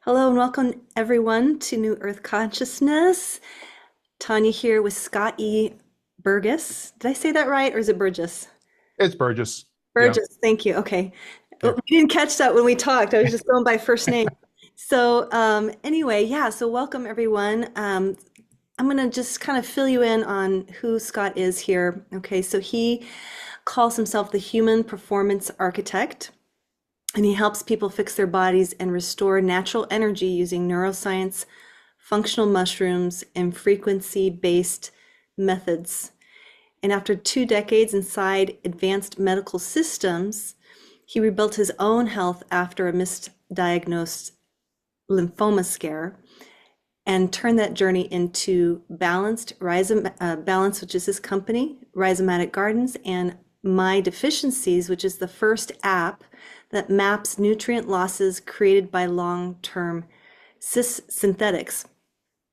Hello and welcome everyone to New Earth Consciousness. Tanya here with Scott Burgess. Did I say that right or is it Burgess? It's Burgess. Yeah. Burgess, thank you. Okay. Yeah. We didn't catch that when we talked. I was just going by first name. So anyway, yeah, so welcome everyone. I'm going to just kind of fill you in on who Scott is here. Okay, so he calls himself the Human Performance Architect. And he helps people fix their bodies and restore natural energy using neuroscience, functional mushrooms, and frequency-based methods. And after 2 decades inside advanced medical systems, he rebuilt his own health after a misdiagnosed lymphoma scare and turned that journey into Balance, which is his company, Rhizomatic Gardens, and My Deficiencies, which is the first app that maps nutrient losses created by long-term synthetics.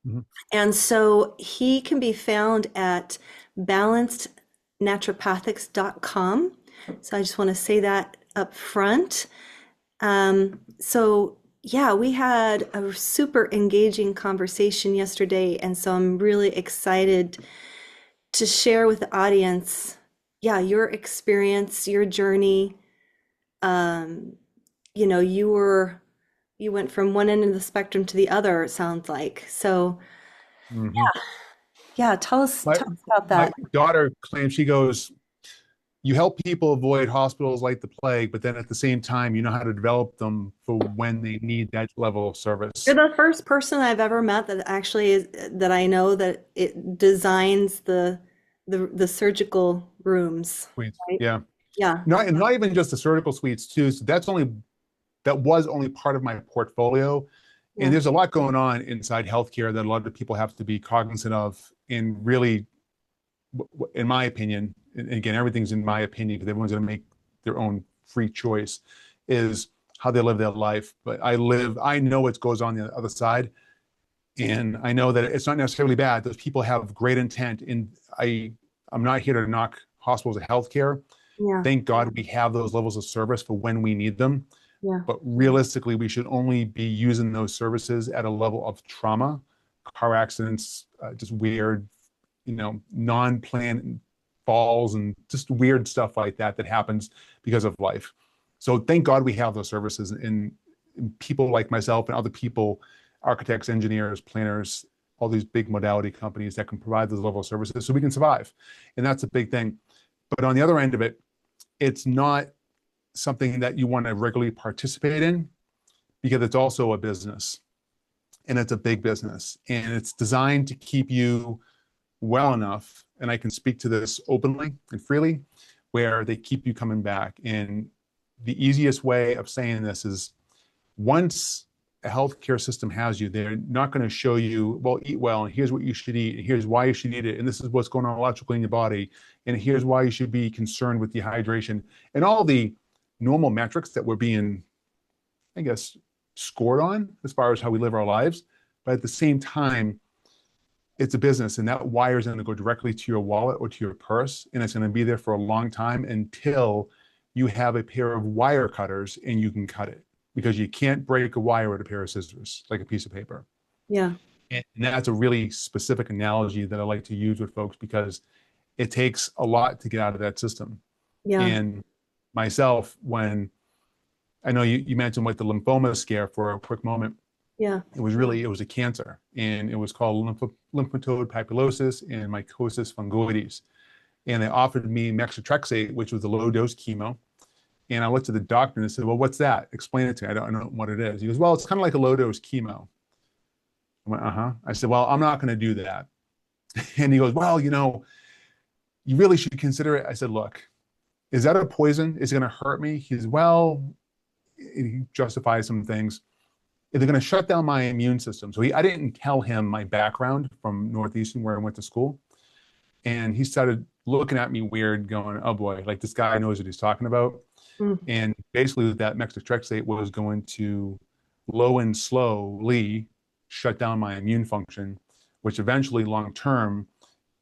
Mhm. And so he can be found at balancednaturopathics.com. So I just want to say that up front. So yeah, we had a super engaging conversation yesterday, and so I'm really excited to share with the audience, yeah, your experience, your journey. Um, you went from one end of the spectrum to the other, it sounds like. So Mhm. yeah, My tell us about my that. daughter claims, she goes, you help people avoid hospitals like the plague, but then at the same time, you know how to develop them for when they need that level of You're service. the first person I've ever met that actually is that I know that it designs the surgical rooms, Suites. right? Yeah. Yeah. Not even just the surgical suites too. So that was only part of my portfolio. And Yeah. there's a lot going on inside healthcare that a lot of people have to be cognizant of, and really, in my opinion, and again, everything's in my opinion because everyone's going to make their own free choice, is how they live their life. But I know what goes on the other side, and I know that it's not necessarily bad. Those people have great intent, and I'm not here to knock hospitals or healthcare. Yeah. Thank God we have those levels of service for when we need them. Yeah. But realistically, we should only be using those services at a level of trauma, car accidents, just weird, non-planned falls and just weird stuff like that that happens because of life. So thank God we have those services, and people like myself and other people, architects, engineers, planners, all these big modality companies that can provide those level of services so we can survive. And that's a big thing. But on the other end of it, it's not something that you want to regularly participate in because it's also a business, and it's a big business, and it's designed to keep you well enough, and I can speak to this openly and freely, where they keep you coming back. And the easiest way of saying this is, once a healthcare system has you, they're not going to show you, well, eat well, and here's what you should eat, and here's why you should eat it, and this is what's going on electrically in your body, and here's why you should be concerned with dehydration, and all the normal metrics that we're being, I guess, scored on as far as how we live our lives. But at the same time, it's a business, and that wire is going to go directly to your wallet or to your purse, and it's going to be there for a long time until you have a pair of wire cutters and you can cut it, because you can't break a wire with a pair of scissors like a piece of paper. Yeah. And that's a really specific analogy that I like to use with folks, because it takes a lot to get out of that system. Yeah. And myself, when I know you mentioned with the lymphoma scare for a quick moment, Yeah. it was a cancer, and it was called lymphomatode papulosis and mycosis fungoides. And they offered me methotrexate, which was a low dose chemo. And I looked at the doctor and I said, well, what's that? Explain it to me. I don't know what it is. He goes, well, it's kind of like a low dose chemo. I went, uh-huh. I said, well, I'm not going to do that. And he goes, well, you really should consider it. I said, look, is that a poison? Is it going to hurt me? He says, well, he justifies some things. They're going to shut down my immune system. So I didn't tell him my background from Northeastern, where I went to school. And he started looking at me weird, going, oh boy, like this guy knows what he's talking about. Mm. And basically, that methotrexate was going to low and slowly shut down my immune function, which eventually, long term,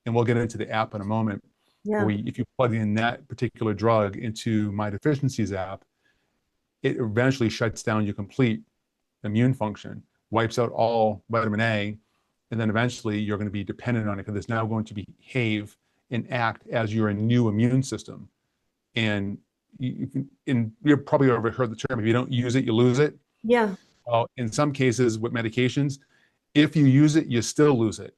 and we'll get into the app in a moment, Yeah. if you plug in that particular drug into my Deficiencies app, it eventually shuts down your complete immune function, wipes out all vitamin A, and then eventually you're going to be dependent on it because it's now going to behave and act as your new immune system. And you've probably overheard the term, if you don't use it, you lose it. Yeah. Well, in some cases with medications, if you use it, you still lose it.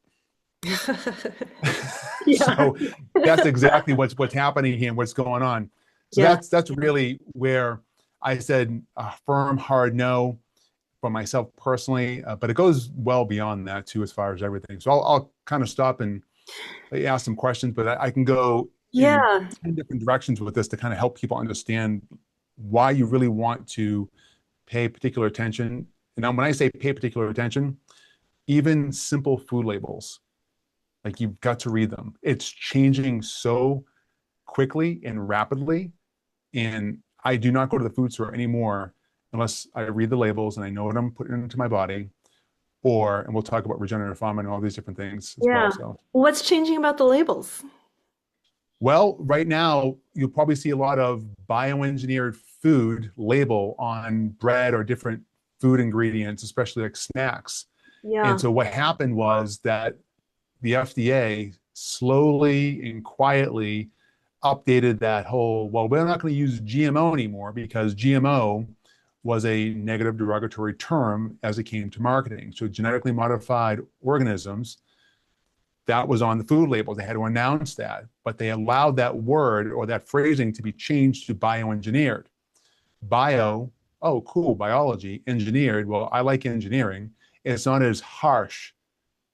Yeah. So that's exactly what's happening here and what's going on. So Yeah. that's really where I said a firm, hard no for myself personally, but it goes well beyond that too, as far as everything. So I'll kind of stop and ask some questions, but I can go in Yeah. 10 different directions with this to kind of help people understand why you really want to pay particular attention. And now when I say pay particular attention, even simple food labels, like you've got to read them. It's changing so quickly and rapidly. And I do not go to the food store anymore unless I read the labels and I know what I'm putting into my body. And we'll talk about regenerative farming and all these different things as well. Yeah. So, What's changing about the labels? well, right now, you'll probably see a lot of bioengineered food label on bread or different food ingredients, especially like snacks. And Yeah. so what happened was that the FDA slowly and quietly updated that whole, well, we're not going to use GMO anymore because GMO was a negative derogatory term as it came to marketing. So genetically modified organisms, that was on the food labels. They had to announce that, but they allowed that word or that phrasing to be changed to bioengineered. Bio, oh, cool, biology. Engineered, well, I like engineering. It's not as harsh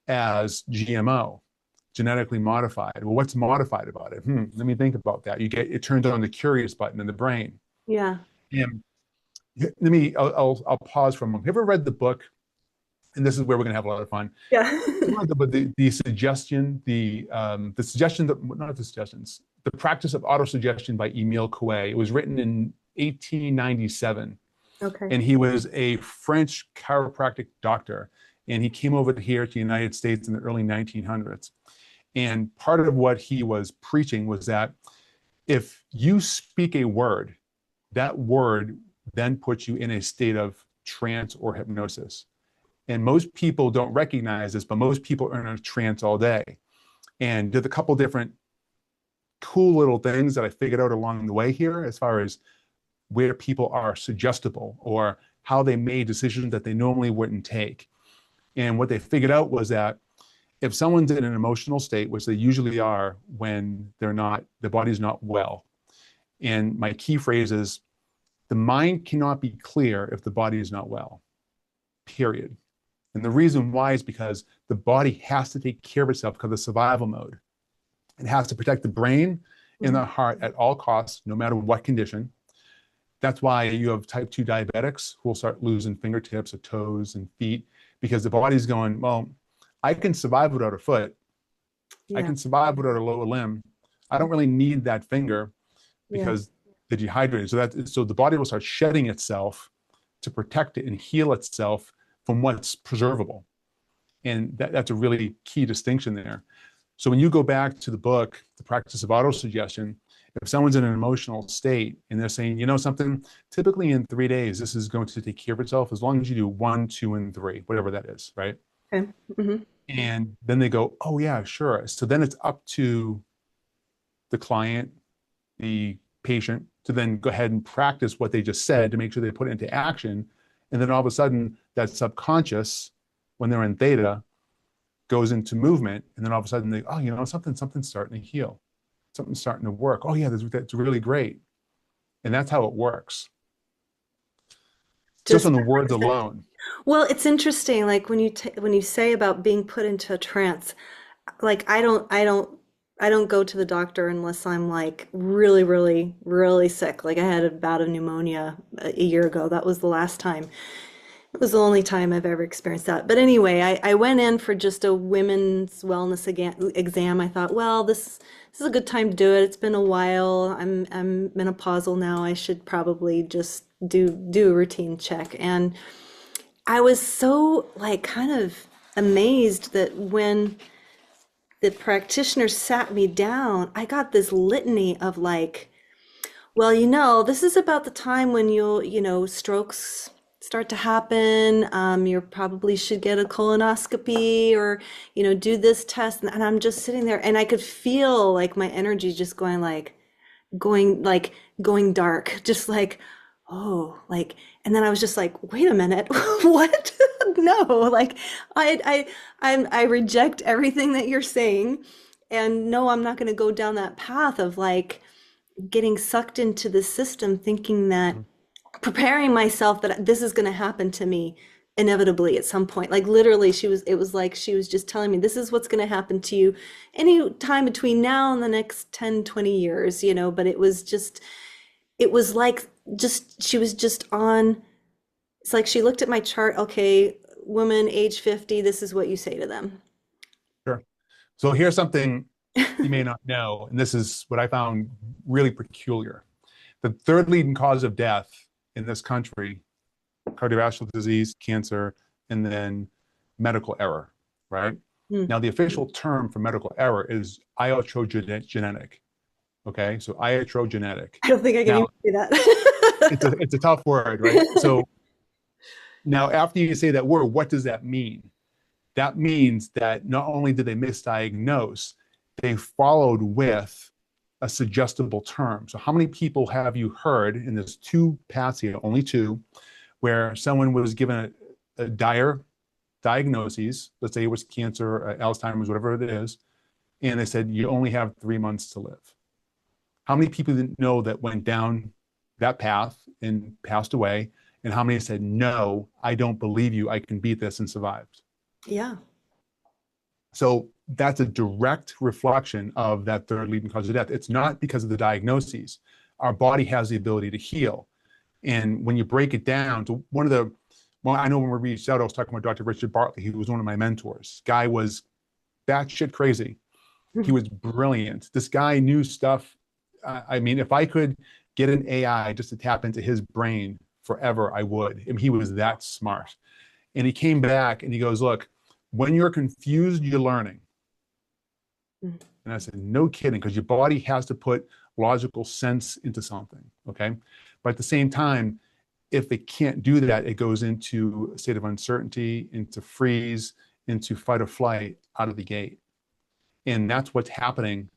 as GMO, genetically modified. Well, what's modified about it? Let me think about that. It turns on the curious button in the brain. Yeah. And I'll pause for a moment. Have you ever read the book? And this is where we're going to have a lot of fun. Yeah. The suggestion, the suggestion that not the suggestions, the practice of autosuggestion by Emile Coué. It was written in 1897, Okay. and he was a French chiropractic doctor, and he came over here to the United States in the early 1900s. And part of what he was preaching was that if you speak a word, that word then puts you in a state of trance or hypnosis. And most people don't recognize this, but most people are in a trance all day. And there's a couple different cool little things that I figured out along the way here as far as where people are suggestible or how they made decisions that they normally wouldn't take. And what they figured out was that if someone's in an emotional state, which they usually are when the body's not well, and my key phrase is, the mind cannot be clear if the body is not well, period. And the reason why is because the body has to take care of itself because of survival mode. It has to protect the brain and the heart at all costs, no matter what condition. That's why you have type 2 diabetics who will start losing fingertips or toes and feet because the body's going, well, I can survive without a foot. I Yeah. can survive without a lower limb. I don't really need that finger because they're dehydrated. So the body will start shedding itself to protect it and heal itself from what's preservable. And that's a really key distinction there. So when you go back to the book, The Practice of Autosuggestion, if someone's in an emotional state and they're saying, you know something, typically in 3 days, this is going to take care of itself as long as you do 1, 2, and 3, whatever that is, right? Okay. Mm-hmm. And then they go, oh yeah, sure. So then it's up to the client, the patient, to then go ahead and practice what they just said to make sure they put it into action. And then all of a sudden, that subconscious, when they're in theta, goes into movement. And then all of a sudden, oh, you know, something's starting to heal. Something's starting to work. Oh, yeah, that's really great. And that's how it works. Just on the words alone. Well, it's interesting. Like when you say about being put into a trance, like I don't go to the doctor unless I'm like really, really, really sick. Like I had a bout of pneumonia a year ago. That was the last time. It was the only time I've ever experienced that. But anyway, I went in for just a women's wellness exam. I thought, well, this is a good time to do it. It's been a while. I'm menopausal now. I should probably just do a routine check. And I was so like kind of amazed that when the practitioner sat me down, I got this litany of like, well, you know, this is about the time when you'll, you know, strokes start to happen. You probably should get a colonoscopy or, do this test. And I'm just sitting there and I could feel like my energy just going dark, just like, oh, like, and then I was just like, wait a minute, what? No, like I reject everything that you're saying. And no, I'm not going to go down that path of like getting sucked into the system thinking that preparing myself that this is going to happen to me inevitably at some point. Like literally it was like she was just telling me this is what's going to happen to you any time between now and the next 10, 20 years, but it was like just she was just on. It's like she looked at my chart. Okay, woman age 50, this is what you say to them. Sure. So here's something you may not know, and this is what I found really peculiar. The third leading cause of death in this country, cardiovascular disease, cancer, and then medical error, right? Mm. Now, the official term for medical error is iatrogenetic. Okay, so iatrogenetic. I don't think I can Now, even say that. it's a tough word, right? So now, after you say that word, what does that mean? That means that not only did they misdiagnose, they followed with a suggestible term. So how many people have you heard, and there's two paths here, only two, where someone was given a dire diagnosis, let's say it was cancer, Alzheimer's, whatever it is, and they said, you only have 3 months to live. How many people didn't know that went down that path and passed away? And how many said, no, I don't believe you, I can beat this, and survived? Yeah. So that's a direct reflection of that third leading cause of death. It's not because of the diagnoses. Our body has the ability to heal. And when you break it down to I know when we reached out, I was talking with Dr. Richard Bartley. He was one of my mentors. Guy was batshit crazy. He was brilliant. This guy knew stuff. I mean, if I could get an AI just to tap into his brain forever, I would. I mean, he was that smart. And he came back and he goes, look, when you're confused, you're learning. And I said, no kidding, because your body has to put logical sense into something, okay? But at the same time, if it can't do that, it goes into a state of uncertainty, into freeze, into fight or flight out of the gate. And that's what's happening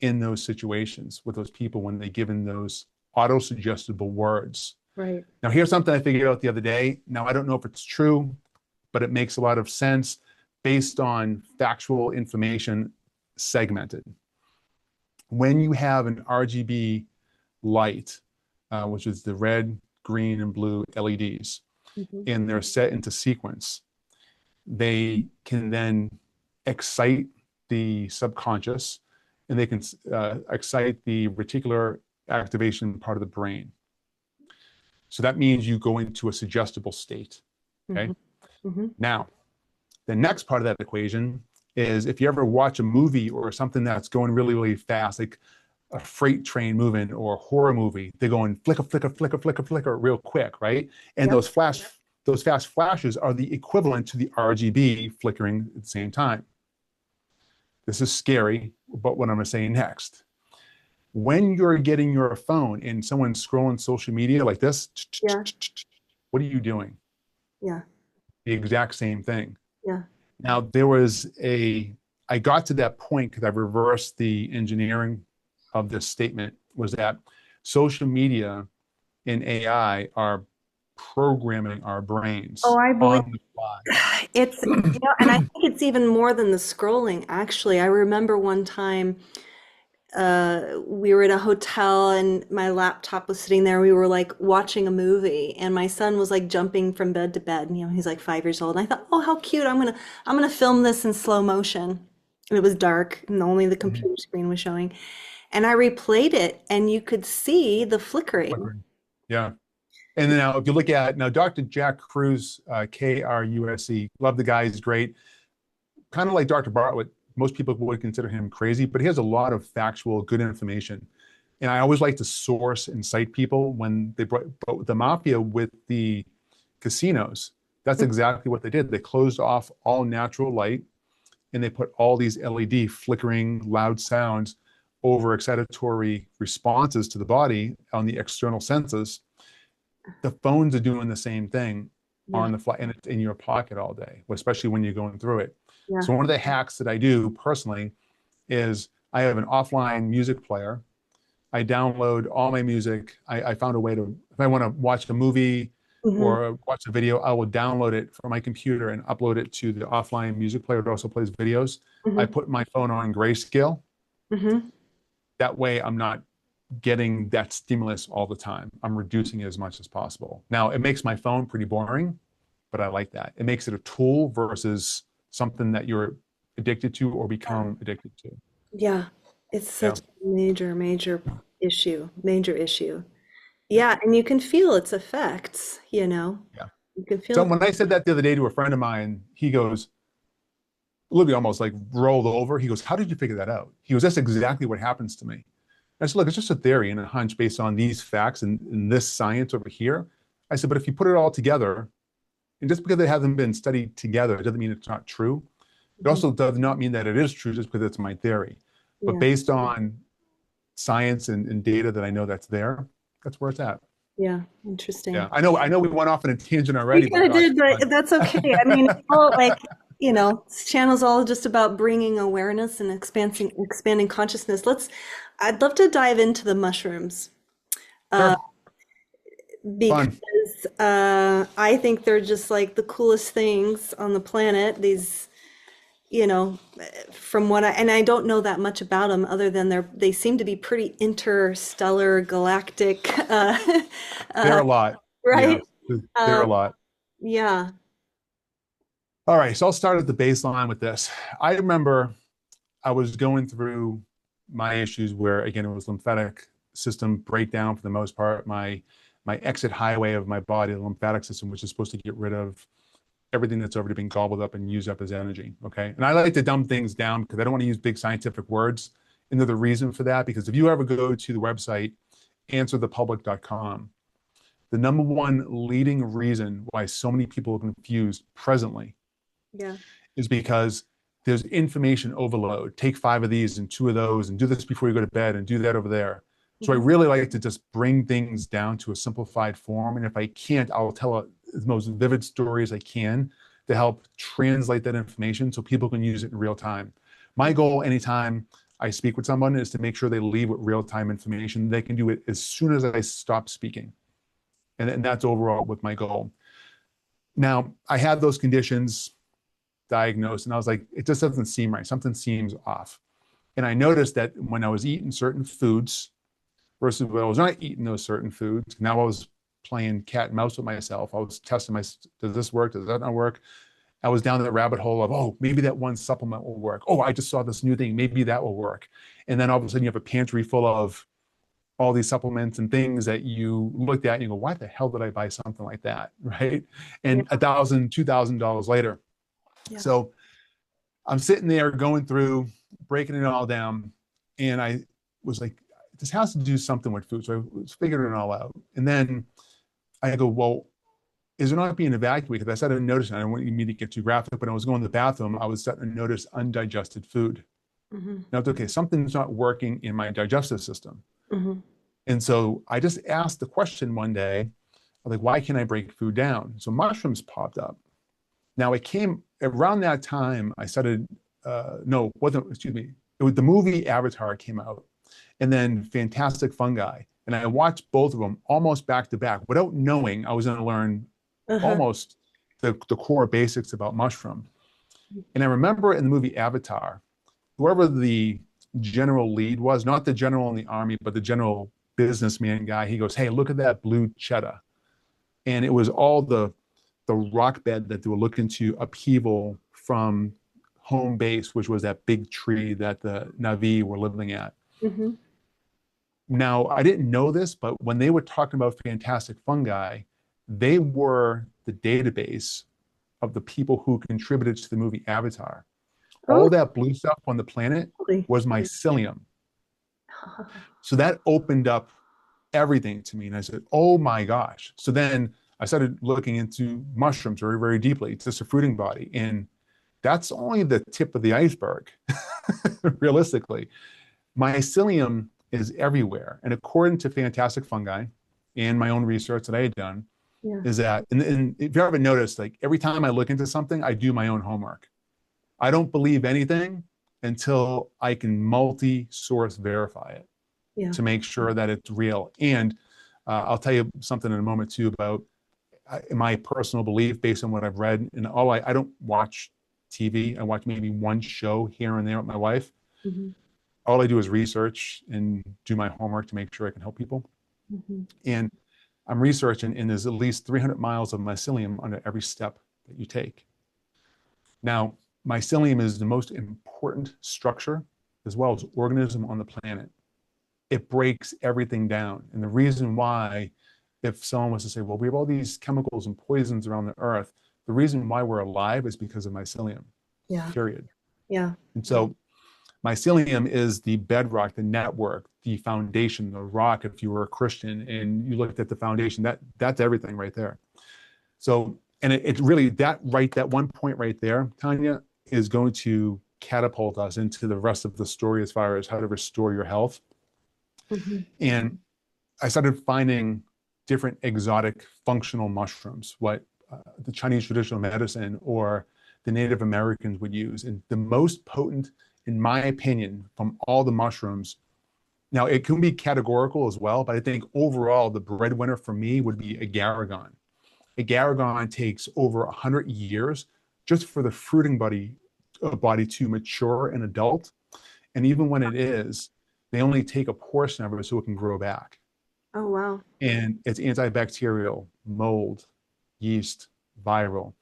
in those situations with those people when they given those auto-suggestible words. Right. Now, here's something I figured out the other day. Now, I don't know if it's true, but it makes a lot of sense based on factual information segmented. When you have an RGB light, which is the red, green, and blue LEDs, and they're set into sequence, they can then excite the subconscious, and they can excite the reticular activation part of the brain. So that means you go into a suggestible state, okay? Now, the next part of that equation is if you ever watch a movie or something that's going really, really fast, like a freight train moving or a horror movie, they're going flicker, flicker, flicker, flicker, flicker real quick, right? And those fast flashes are the equivalent to the RGB flickering at the same time. This is scary, but what I'm going to say next. When you're getting your phone and someone's scrolling social media like this, what are you doing? Yeah. The exact same thing. Yeah. Now, I got to that point because I reversed the engineering of this statement, was that social media and AI are programming our brains Oh, I believe on the fly. it's, and I think it's even more than the scrolling, actually. I remember one time we were at a hotel and my laptop was sitting there. We were like watching a movie and my son was like jumping from bed to bed. And, he's like 5 years old. And I thought, oh, how cute. I'm gonna film this in slow motion. And it was dark and only the computer screen was showing. And I replayed it and you could see the flickering. Yeah. And then now if you look at Dr. Jack Kruse, Kruse, love the guy, he's great. Kind of like Dr. Bartlett, most people would consider him crazy, but he has a lot of factual, good information. And I always like to source and cite people when they brought the mafia with the casinos. That's exactly what they did. They closed off all natural light and they put all these LED flickering loud sounds over excitatory responses to the body on the external senses. the phones are doing the same thing Yeah. on the fly, and it's in your pocket all day, especially when you're going through it. Yeah. So one of the hacks that I do personally is I have an offline music player. I download all my music. I found a way to, if I want to watch a movie Hmm. or watch a video, I will download it from my computer and upload it to the offline music player. It also plays videos. I Hmm. put my phone on grayscale. Hmm. That way I'm not getting that stimulus all the time. I'm reducing it as much as possible. Now, it makes my phone pretty boring, but I like that. It makes it a tool versus something that you're addicted to or become addicted to. Yeah. It's Yeah. such a major, major issue, major issue. Yeah. And you can feel its effects, you know, Yeah. you can So feel, when I said that the other day to a friend of mine, he goes, literally almost like rolled over. He goes, "How did you figure that out?" He goes, "That's exactly what happens to me." I said, "Look, it's just a theory and a hunch based on these facts and this science over here." I said, "But if you put it all together, and just because they haven't been studied together, it doesn't mean it's not true. It Mhm. also does not mean that it is true just because it's my theory. But Yeah. based on science and data that I know that's there, that's where it's at." Yeah. Yeah, Interesting. I know we went off on a tangent We already, but kind of gosh, did, but that's okay. I mean, it's all like, this channel's all just about bringing awareness and expanding consciousness. I'd love to dive into the mushrooms, uh, sure, fun. because I think they're just like the coolest things on the planet. These, from and I don't know that much about them other than they seem to be pretty interstellar, galactic, They're uh, a lot. Yeah, right? they're Um, a lot. yeah. All right, so I'll start at the baseline with this. I remember I was going through my issues where, again, it was lymphatic system breakdown for the most part. My exit highway of my body, the lymphatic system, which is supposed to get rid of everything that's already been gobbled up and used up as energy. Okay, and I like to dumb things down because I don't want to use big scientific words. And there's the reason for that because if you ever go to the website answerthepublic.com, the number one leading reason why so many people are confused presently Yeah. is because there's information overload. Take 5 of these and 2 of those and do this before you go to bed and do that over there. So I Mhm. really like to just bring things down to a simplified form. And if I can't, I'll tell the most vivid story as I can to help translate that information so people can use it in real time. My goal anytime I speak with someone is to make sure they leave with real time information. They can do it as soon as I stop speaking. And that's overall with my goal. Now, I had those conditions diagnosed and I was like, it just doesn't seem right. Something seems off. And I noticed that when I was eating certain foods versus when I was not eating those certain foods, now I was playing cat and mouse with myself. I was testing does this work? Does that not work? I was down the rabbit hole of, oh, maybe that one supplement will work. Oh, I just saw this new thing. Maybe that will work. And then all of a sudden you have a pantry full of all these supplements and things that you looked at and you go, why the hell did I buy something like that? Right. Yeah. And $1,000, $2,000 later. Yeah. So I'm sitting there going through, breaking it all down. And I was like, this has to do something with food. So I was figuring it all out. And then I go, well, is it not being evacuated? Because I started noticing, I don't want me to get too graphic, but I was going to the bathroom, I was starting to notice undigested food. Hmm. Now it's okay, something's not working in my digestive system. Hmm. And so I just asked the question one day, I was like, why can't I break food down? So mushrooms popped up. Now it came around that time I started, no, wasn't, excuse me. It was the movie Avatar came out and then Fantastic Fungi. And I watched both of them almost back to back without knowing I was going to learn Uh-huh. almost the core basics about mushroom. And I remember in the movie Avatar, whoever the general lead was, not the general in the army, but the general businessman guy, he goes, hey, look at that blue cheddar. And it was all the rock bed that they were looking to upheaval from home base, which was that big tree that the Navi were living at. Hmm. Now, I didn't know this, but when they were talking about fantastic fungi, they were the database of the people who contributed to the movie Avatar. Oh, All that blue stuff on the planet really? was mycelium. So that opened up everything to me. And I said, oh my gosh. So then I started looking into mushrooms very, very deeply. It's just a fruiting body. And that's only the tip of the iceberg, realistically. Mycelium is everywhere. And according to Fantastic Fungi, and my own research that I had done Yeah. is that, and if you ever noticed, like every time I look into something, I do my own homework. I don't believe anything until I can multi-source verify it Yeah. to make sure that it's real. And I'll tell you something in a moment too about my personal belief based on what I've read. And I don't watch TV. I watch maybe one show here and there with my wife. Hmm. All I do is research and do my homework to make sure I can help people. Hmm. And I'm researching, and there's at least 300 miles of mycelium under every step that you take. Now, mycelium is the most important structure as well as organism on the planet. It breaks everything down. And the reason why, if someone was to say, well, we have all these chemicals and poisons around the earth, the reason why we're alive is because of mycelium, Yeah. period. Yeah. And so mycelium is the bedrock, the network, the foundation, the rock. If you were a Christian and you looked at the foundation, that's everything right there. So, and it really, that one point right there, Tanya, is going to catapult us into the rest of the story as far as how to restore your health. Hmm. And I started finding different exotic functional mushrooms, what the Chinese traditional medicine or the Native Americans would use. And the most potent, in my opinion, from all the mushrooms, now it can be categorical as well, but I think overall the breadwinner for me would be agarikon. Agarikon takes over 100 years just for the fruiting body to mature and adult. And even when it is, they only take a portion of it so it can grow back. Oh, wow. And it's antibacterial, mold, yeast, viral,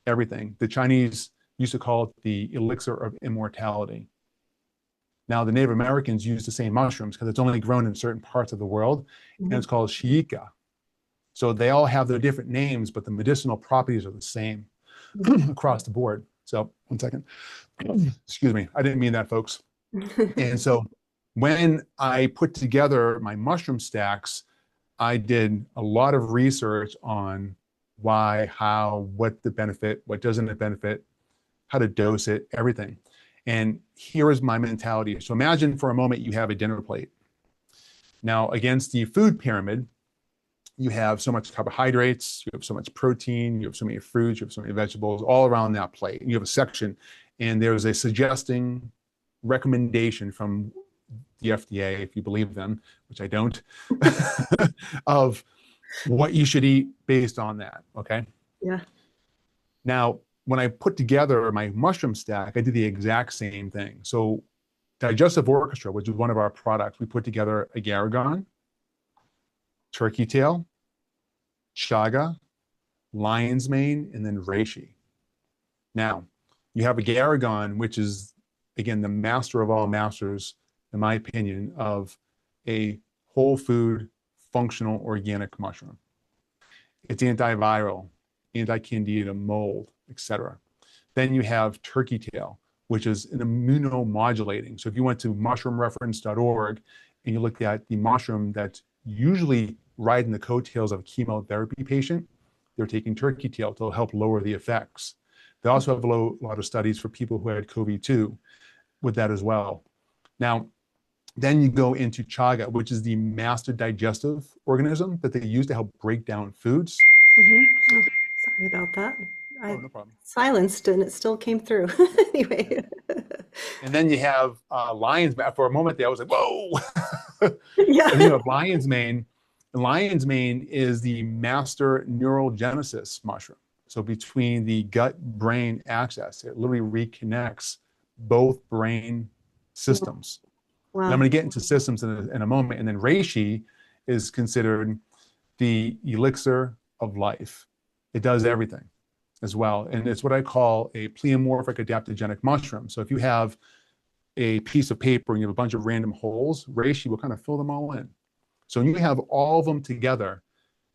everything. The Chinese used to call it the elixir of immortality. Now, the Native Americans use the same mushrooms because it's only grown in certain parts of the world, and Hmm. it's called shiika. So they all have their different names, but the medicinal properties are the same across the board. So, one second. Excuse me. I didn't mean that, folks. And so, when I put together my mushroom stacks, I did a lot of research on why, how, what the benefit, what doesn't it benefit, how to dose it, everything. And here is my mentality. So imagine for a moment you have a dinner plate. Now, against the food pyramid, you have so much carbohydrates, you have so much protein, you have so many fruits, you have so many vegetables all around that plate. And you have a section, and there's a suggesting recommendation from the FDA, if you believe them, which I don't, of what you should eat based on that. Okay. Yeah. Now, when I put together my mushroom stack, I did the exact same thing. So, Digestive Orchestra, which is one of our products, we put together agarikon, turkey tail, chaga, lion's mane, and then reishi. Now, you have agarikon, which is, again, the master of all masters, in my opinion, of a whole food, functional, organic mushroom. It's antiviral, anti-candida, mold, etc. Then you have turkey tail, which is an immunomodulating. So if you went to mushroomreference.org and you looked at the mushroom that's usually riding the coattails of a chemotherapy patient, they're taking turkey tail to help lower the effects. They also have a lot of studies for people who had COVID-2 with that as well. Now, then you go into chaga, which is the master digestive organism that they use to help break down foods. Hmm. Oh, sorry about that. Oh, I no problem. silenced and it still came through. Yeah. Anyway. And then you have lion's mane. For a moment there, I was like, whoa. Yeah. And then you have lion's mane. And lion's mane is the master neurogenesis mushroom. So between the gut-brain axis, it literally reconnects both brain systems. And I'm Wow. going to get into systems in a moment. And then reishi is considered the elixir of life. It does everything as well. And it's what I call a pleomorphic adaptogenic mushroom. So if you have a piece of paper and you have a bunch of random holes, reishi will kind of fill them all in. So when you have all of them together,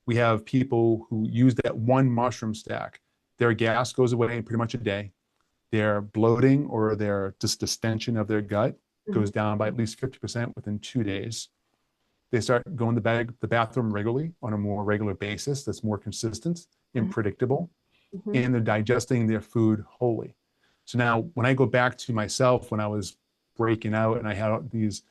we have people who use that one mushroom stack. Their gas goes away in pretty much a day. Their bloating or their just distension of their gut goes down by at least 50% within 2 days. They start going to the bathroom regularly on a more regular basis that's more consistent and predictable, Mm-hmm. and they're digesting their food wholly. So now when I go back to myself when I was breaking out and I had these,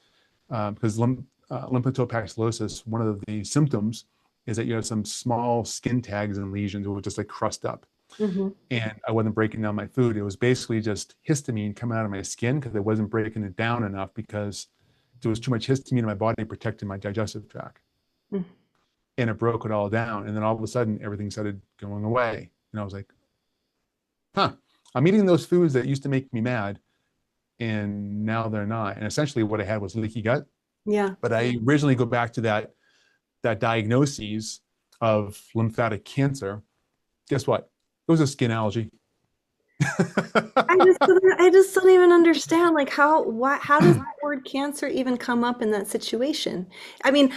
because lymphotopaxillosis, one of the symptoms is that you have some small skin tags and lesions that would just like crust up. Hmm. And I wasn't breaking down my food. It was basically just histamine coming out of my skin because I wasn't breaking it down enough because there was too much histamine in my body protecting my digestive tract. And it broke it all down. And then all of a sudden, everything started going away. And I was like, huh, I'm eating those foods that used to make me mad, and now they're not. And essentially what I had was leaky gut. Yeah. But I originally go back to that diagnosis of lymphatic cancer. Guess what? It was a skin allergy. I just don't even understand like how does the word cancer even come up in that situation? I mean,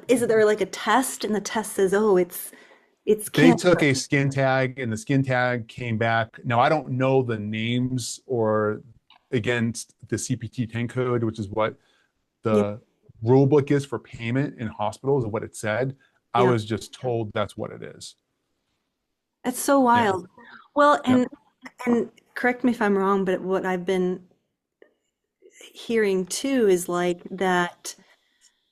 is it there like a test and the test says, oh, it's They cancer. took a skin tag and the skin tag came back. Now, I don't know the names or against the CPT-10 code, which is what Yeah, the rule book is for payment in hospitals and what it said. I yeah. was just told that's what it is. It's so Yeah. wild. Well, Yep. and correct me if I'm wrong, but what I've been hearing too is like that.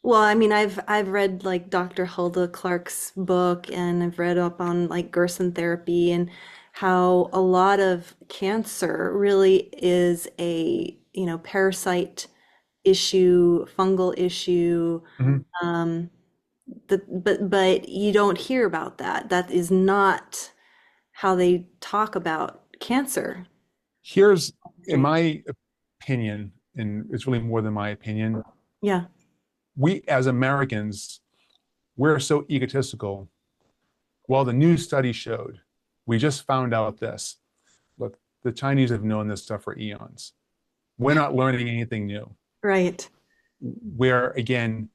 Well, I mean, I've read like Dr. Hulda Clark's book, and I've read up on like Gerson therapy and how a lot of cancer really is a, parasite issue, fungal issue. Mhm. Um, but you don't hear about that. That is not how they talk about cancer. Here's, in Strange. my opinion, and it's really more than my opinion, Yeah, we as Americans, we're so egotistical. Well, the new study showed, we just found out this. Look, the Chinese have known this stuff for eons. We're not learning anything new. right. We're, again,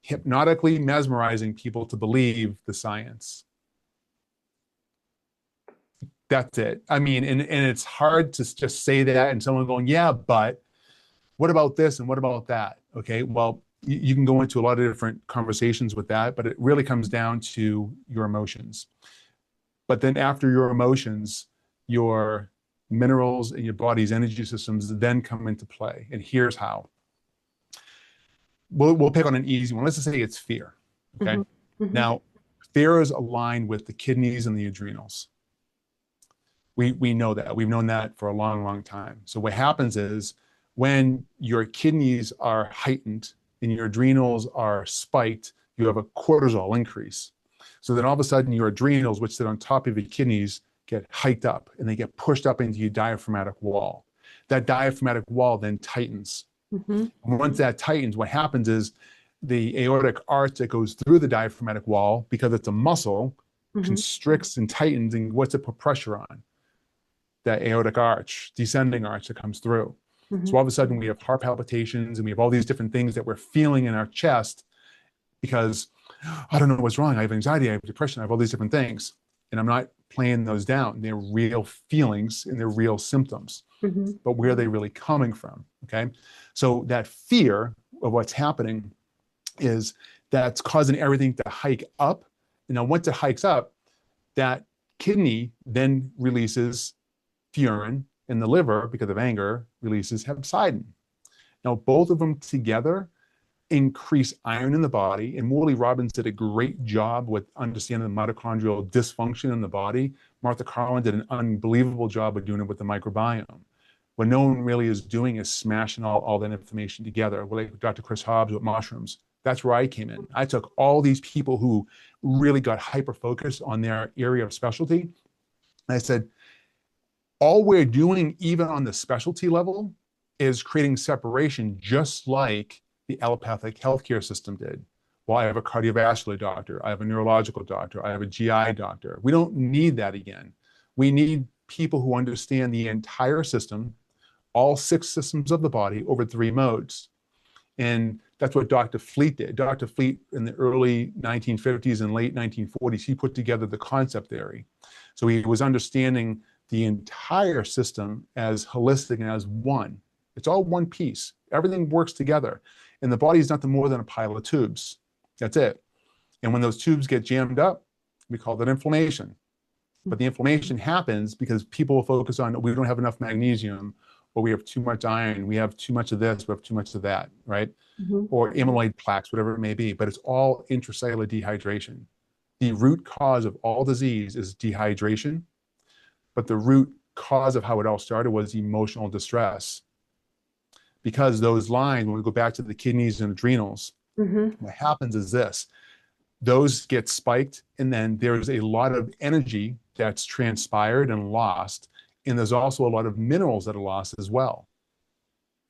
hypnotically mesmerizing people to believe the science. That's it. I mean, and it's hard to just say that and someone going, yeah, but what about this and what about that? Okay, well, you can go into a lot of different conversations with that, but it really comes down to your emotions. But then after your emotions, your minerals and your body's energy systems then come into play. And here's how. We'll pick on an easy one. Let's just say it's fear. Okay. Hmm. Hmm. Now, fear is aligned with the kidneys and the adrenals. We know that. We've known that for a long, long time. So what happens is when your kidneys are heightened and your adrenals are spiked, you have a cortisol increase. So then all of a sudden your adrenals, which sit on top of your kidneys, get hiked up and they get pushed up into your diaphragmatic wall. That diaphragmatic wall then tightens. Hmm. And once that tightens, what happens is the aortic arch that goes through the diaphragmatic wall, because it's a muscle, Hmm. constricts and tightens. And what's it put pressure on? That aortic arch, descending arch that comes through. Hmm. So all of a sudden we have heart palpitations and we have all these different things that we're feeling in our chest because I don't know what's wrong. I have anxiety, I have depression, I have all these different things. And I'm not playing those down. They're real feelings and they're real symptoms. Hmm. But where are they really coming from? Okay. So that fear of what's happening is that's causing everything to hike up. And now once it hikes up, that kidney then releases furin, and the liver, because of anger, releases hepcidin. Now, both of them together increase iron in the body. And Morley Robbins did a great job with understanding the mitochondrial dysfunction in the body. Martha Carlin did an unbelievable job of doing it with the microbiome. What no one really is doing is smashing all that information together. Like Dr. Chris Hobbs with mushrooms. That's where I came in. I took all these people who really got hyper focused on their area of specialty. And I said, all we're doing, even on the specialty level, is creating separation, just like the allopathic healthcare system did. Well, I have a cardiovascular doctor, I have a neurological doctor, I have a GI doctor. We don't need that again. We need people who understand the entire system, all 6 systems of the body over 3 modes. And that's what Dr. Fleet did. Dr. Fleet, in the early 1950s and late 1940s, he put together the concept theory. So he was understanding the entire system as holistic and as one. It's all one piece. Everything works together. And the body is nothing more than a pile of tubes. That's it. And when those tubes get jammed up, we call that inflammation. But the inflammation happens because people focus on, we don't have enough magnesium, or we have too much iron, we have too much of this, we have too much of that, right? Hmm. Or amyloid plaques, whatever it may be. But it's all intracellular dehydration. The root cause of all disease is dehydration, but the root cause of how it all started was emotional distress. Because those lines, when we go back to the kidneys and adrenals, what happens is this: those get spiked, and then there's a lot of energy that's transpired and lost, and there's also a lot of minerals that are lost as well.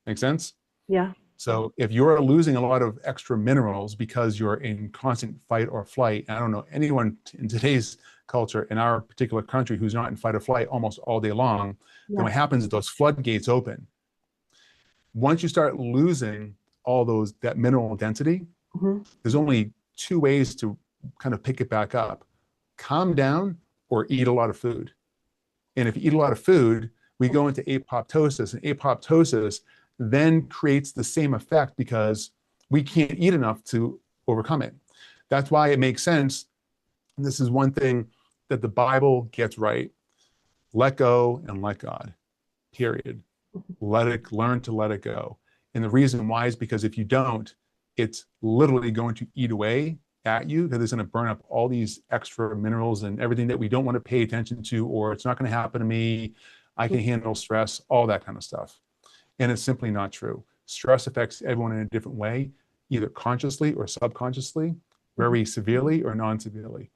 Make sense? Yeah. So if you're losing a lot of extra minerals because you're in constant fight or flight, I don't know anyone in today's culture in our particular country who's not in fight or flight almost all day long, then what happens is those floodgates open. Once you start losing all that mineral density, there's only two ways to kind of pick it back up: calm down or eat a lot of food. And if you eat a lot of food, we go into apoptosis, and apoptosis then creates the same effect because we can't eat enough to overcome it. That's why it makes sense. And this is one thing that the Bible gets right: let go and let God, period. Learn to let it go. And the reason why is because if you don't, it's literally going to eat away at you, because it's going to burn up all these extra minerals and everything that we don't want to pay attention to, or it's not going to happen to me. I can handle stress, all that kind of stuff. And it's simply not true. Stress affects everyone in a different way, either consciously or subconsciously, very severely or non-severely.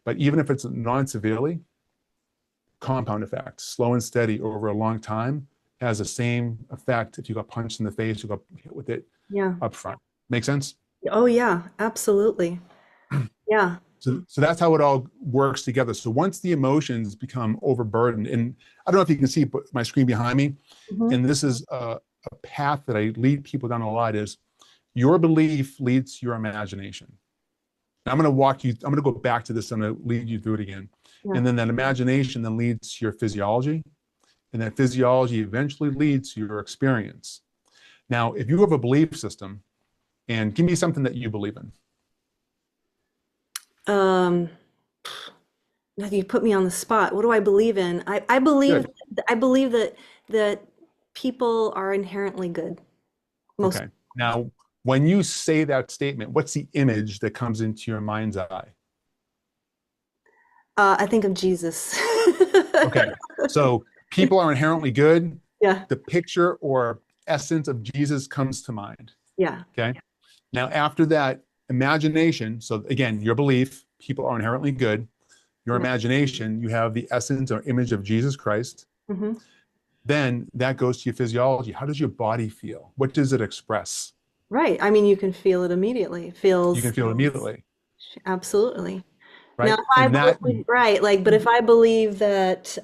But even if it's non-severely, compound effect, slow and steady over a long time, has the same effect if you got punched in the face, you got hit with it up front. Make sense? Oh, yeah, absolutely. Yeah. So that's how it all works together. So once the emotions become overburdened, and I don't know if you can see my screen behind me, and this is a path that I lead people down a lot, is your belief leads to your imagination. And I'm going to go back to this, I'm going to lead you through it again. And then that imagination then leads to your physiology, and that physiology eventually leads to your experience. Now, if you have a belief system, and give me something that you believe in. You put me on the spot. What do I believe in? I believe Good. I believe that people are inherently good. Most Okay. Now, when you say that statement, what's the image that comes into your mind's eye? I think of Jesus. Okay. So people are inherently good. Yeah. The picture or essence of Jesus comes to mind. Yeah. Okay. Now, after that imagination, so again, your belief, people are inherently good. Your Yeah. imagination, you have the essence or image of Jesus Christ. Then that goes to your physiology. How does your body feel? What does it express? Right. I mean, you can feel it immediately. It You can feels feel it immediately, absolutely. Now, right? if I And that, believe, right, like, but if I believe that,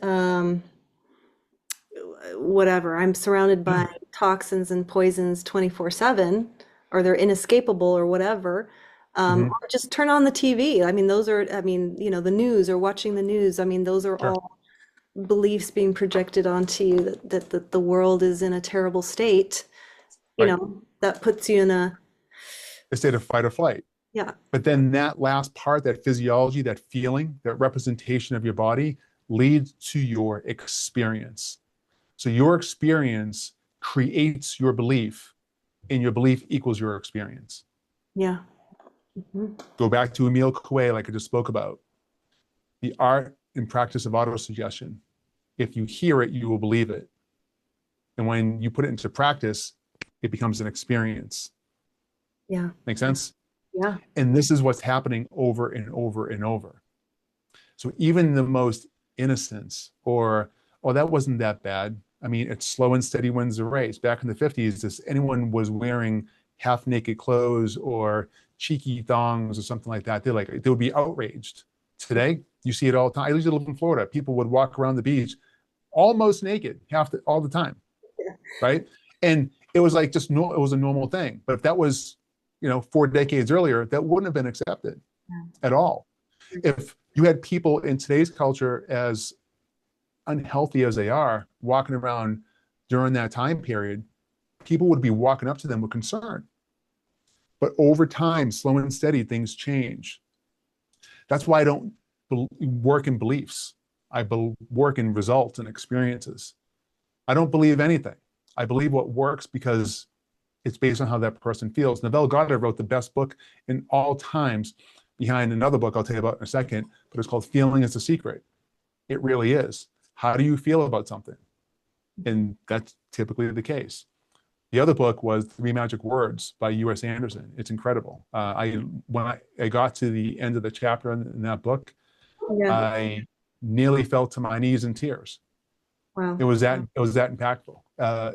whatever, I'm surrounded by toxins and poisons 24/7, or they're inescapable or whatever, or just turn on the TV. I mean, those are, I mean, the news or watching the news. I mean, those are sure, all beliefs being projected onto you that the world is in a terrible state. right. That puts you in A state of fight or flight. yeah, But then that last part, that physiology, that feeling, that representation of your body leads to your experience. So your experience creates your belief, and your belief equals your experience. yeah. Go back to Emile Coué, like I just spoke about. The art and practice of autosuggestion. If you hear it, you will believe it. And when you put it into practice, it becomes an experience. Yeah. Make sense? Yeah. And this is what's happening over and over and over. So even the most innocence, or, oh, that wasn't that bad. I mean, it's slow and steady wins the race. Back in the 50s, anyone was wearing half naked clothes or cheeky thongs or something like that, they would be outraged. Today, you see it all the time. I used to live in Florida. People would walk around the beach almost naked all the time, right? And it was like it was a normal thing. But if that was, 4 decades earlier, that wouldn't have been accepted at all. If you had people in today's culture, as unhealthy as they are, walking around during that time period, people would be walking up to them with concern. But over time, slow and steady, things change. That's why I don't work in beliefs. I work in results and experiences. I don't believe anything. I believe what works because it's based on how that person feels. Neville Goddard wrote the best book in all times behind another book I'll tell you about in a second, but it's called Feeling is the Secret. It really is. How do you feel about something? And that's typically the case. The other book was Three Magic Words by U.S. Anderson. It's incredible. When I got to the end of the chapter in that book, Yeah. I nearly fell to my knees in tears. Wow. It was that impactful.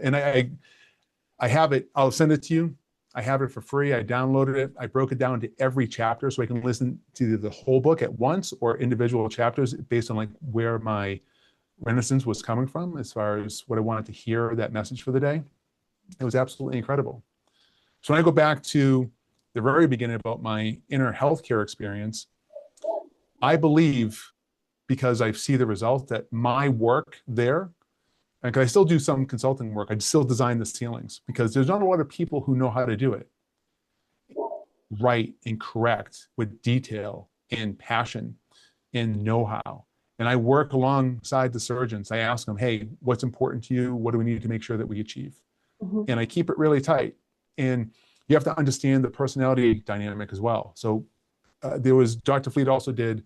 And I have it. I'll send it to you. I have it for free. I downloaded it. I broke it down to every chapter so I can listen to the whole book at once or individual chapters based on like where my renaissance was coming from as far as what I wanted to hear that message for the day. It was absolutely incredible. So when I go back to the very beginning about my inner healthcare experience, I believe, because I see the result, that my work there, and I still do some consulting work, I still design the ceilings because there's not a lot of people who know how to do it right and correct with detail and passion and know-how. And I work alongside the surgeons. I ask them, hey, what's important to you? What do we need to make sure that we achieve? Mhm. And I keep it really tight. And you have to understand the personality dynamic as well. So Dr. Fleet also did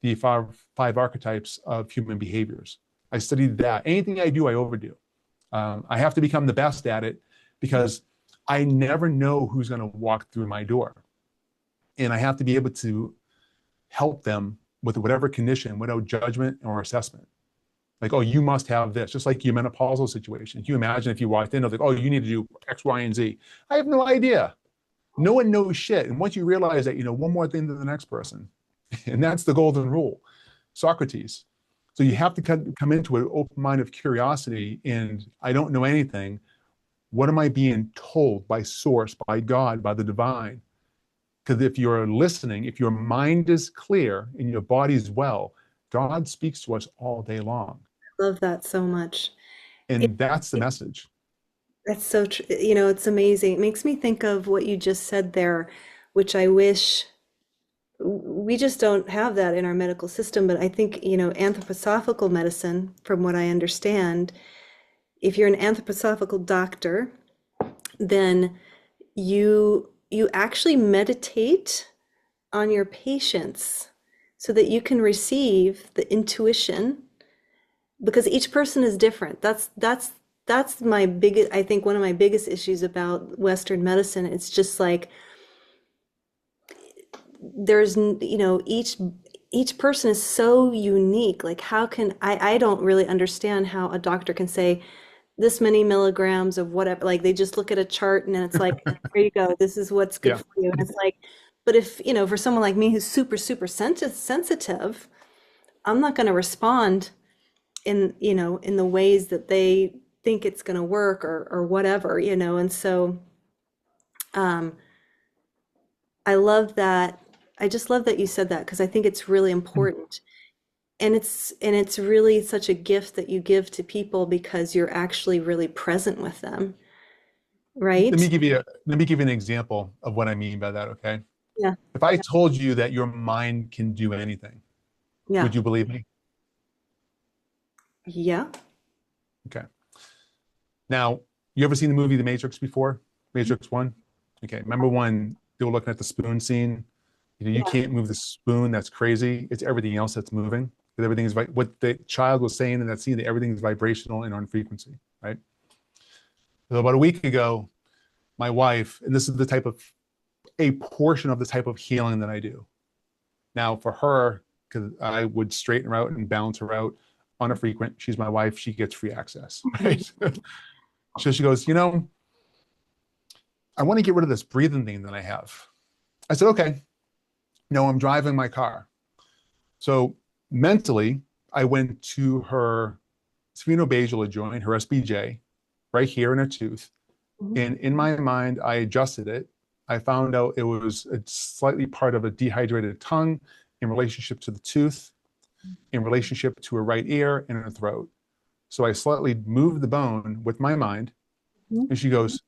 the five archetypes of human behaviors. I studied that. Anything I do, I overdo. I have to become the best at it because I never know who's going to walk through my door. And I have to be able to help them with whatever condition without judgment or assessment. Like, oh, you must have this, just like your menopausal situation. Can you imagine if you walked in, like, oh, you need to do X, Y, and Z? I have no idea. No one knows shit. And once you realize that, you know one more thing than the next person. And that's the golden rule, Socrates. So you have to come into an open mind of curiosity and I don't know anything. What am I being told by source, by God, by the divine? Because if you're listening, if your mind is clear and your body is well, God speaks to us all day long. Love that so much. It, And that's the message. that's so true. It's amazing. It makes me think of what you just said there, which I wish we just don't have that in our medical system. But I think, anthroposophical medicine, from what I understand, if you're an anthroposophical doctor, then you actually meditate on your patients so that you can receive the intuition because each person is different. That's my biggest, I think one of my biggest issues about Western medicine. It's just like each person is so unique. Like how can I don't really understand how a doctor can say this many milligrams of whatever, like they just look at a chart and then it's like, here you go, this is what's good Yeah. for you. And it's like, but if, for someone like me who's super, super sensitive, I'm not going to respond in the ways that they think it's going to work or whatever, and so um, I love that. I just love that you said that because I think it's really important. And it's really such a gift that you give to people because you're actually really present with them, Let me right? give you an example of what I mean by that, okay? Yeah. If I told you that your mind can do anything, Yeah. would you believe me? Yeah. Okay. Now, you ever seen the movie The Matrix before? Matrix 1? Okay. Remember when they were looking at the spoon scene? You Yeah. can't move the spoon. That's crazy. It's everything else that's moving. Because everything is what the child was saying in that scene, that everything is vibrational and on frequency, right? So about a week ago, my wife, and this is a portion of the type of healing that I do. Now, for her, because I would straighten her out and balance her out on a frequent, she's my wife, she gets free access, right? So she goes, I want to get rid of this breathing thing that I have. I said, okay. No, I'm driving my car. So mentally, I went to her sphenobasalal joint, her SBJ, right here in her tooth. Mhm. And in my mind, I adjusted it. I found out it's slightly part of a dehydrated tongue in relationship to the tooth, in relationship to her right ear and her throat. So I slightly moved the bone with my mind. And she goes,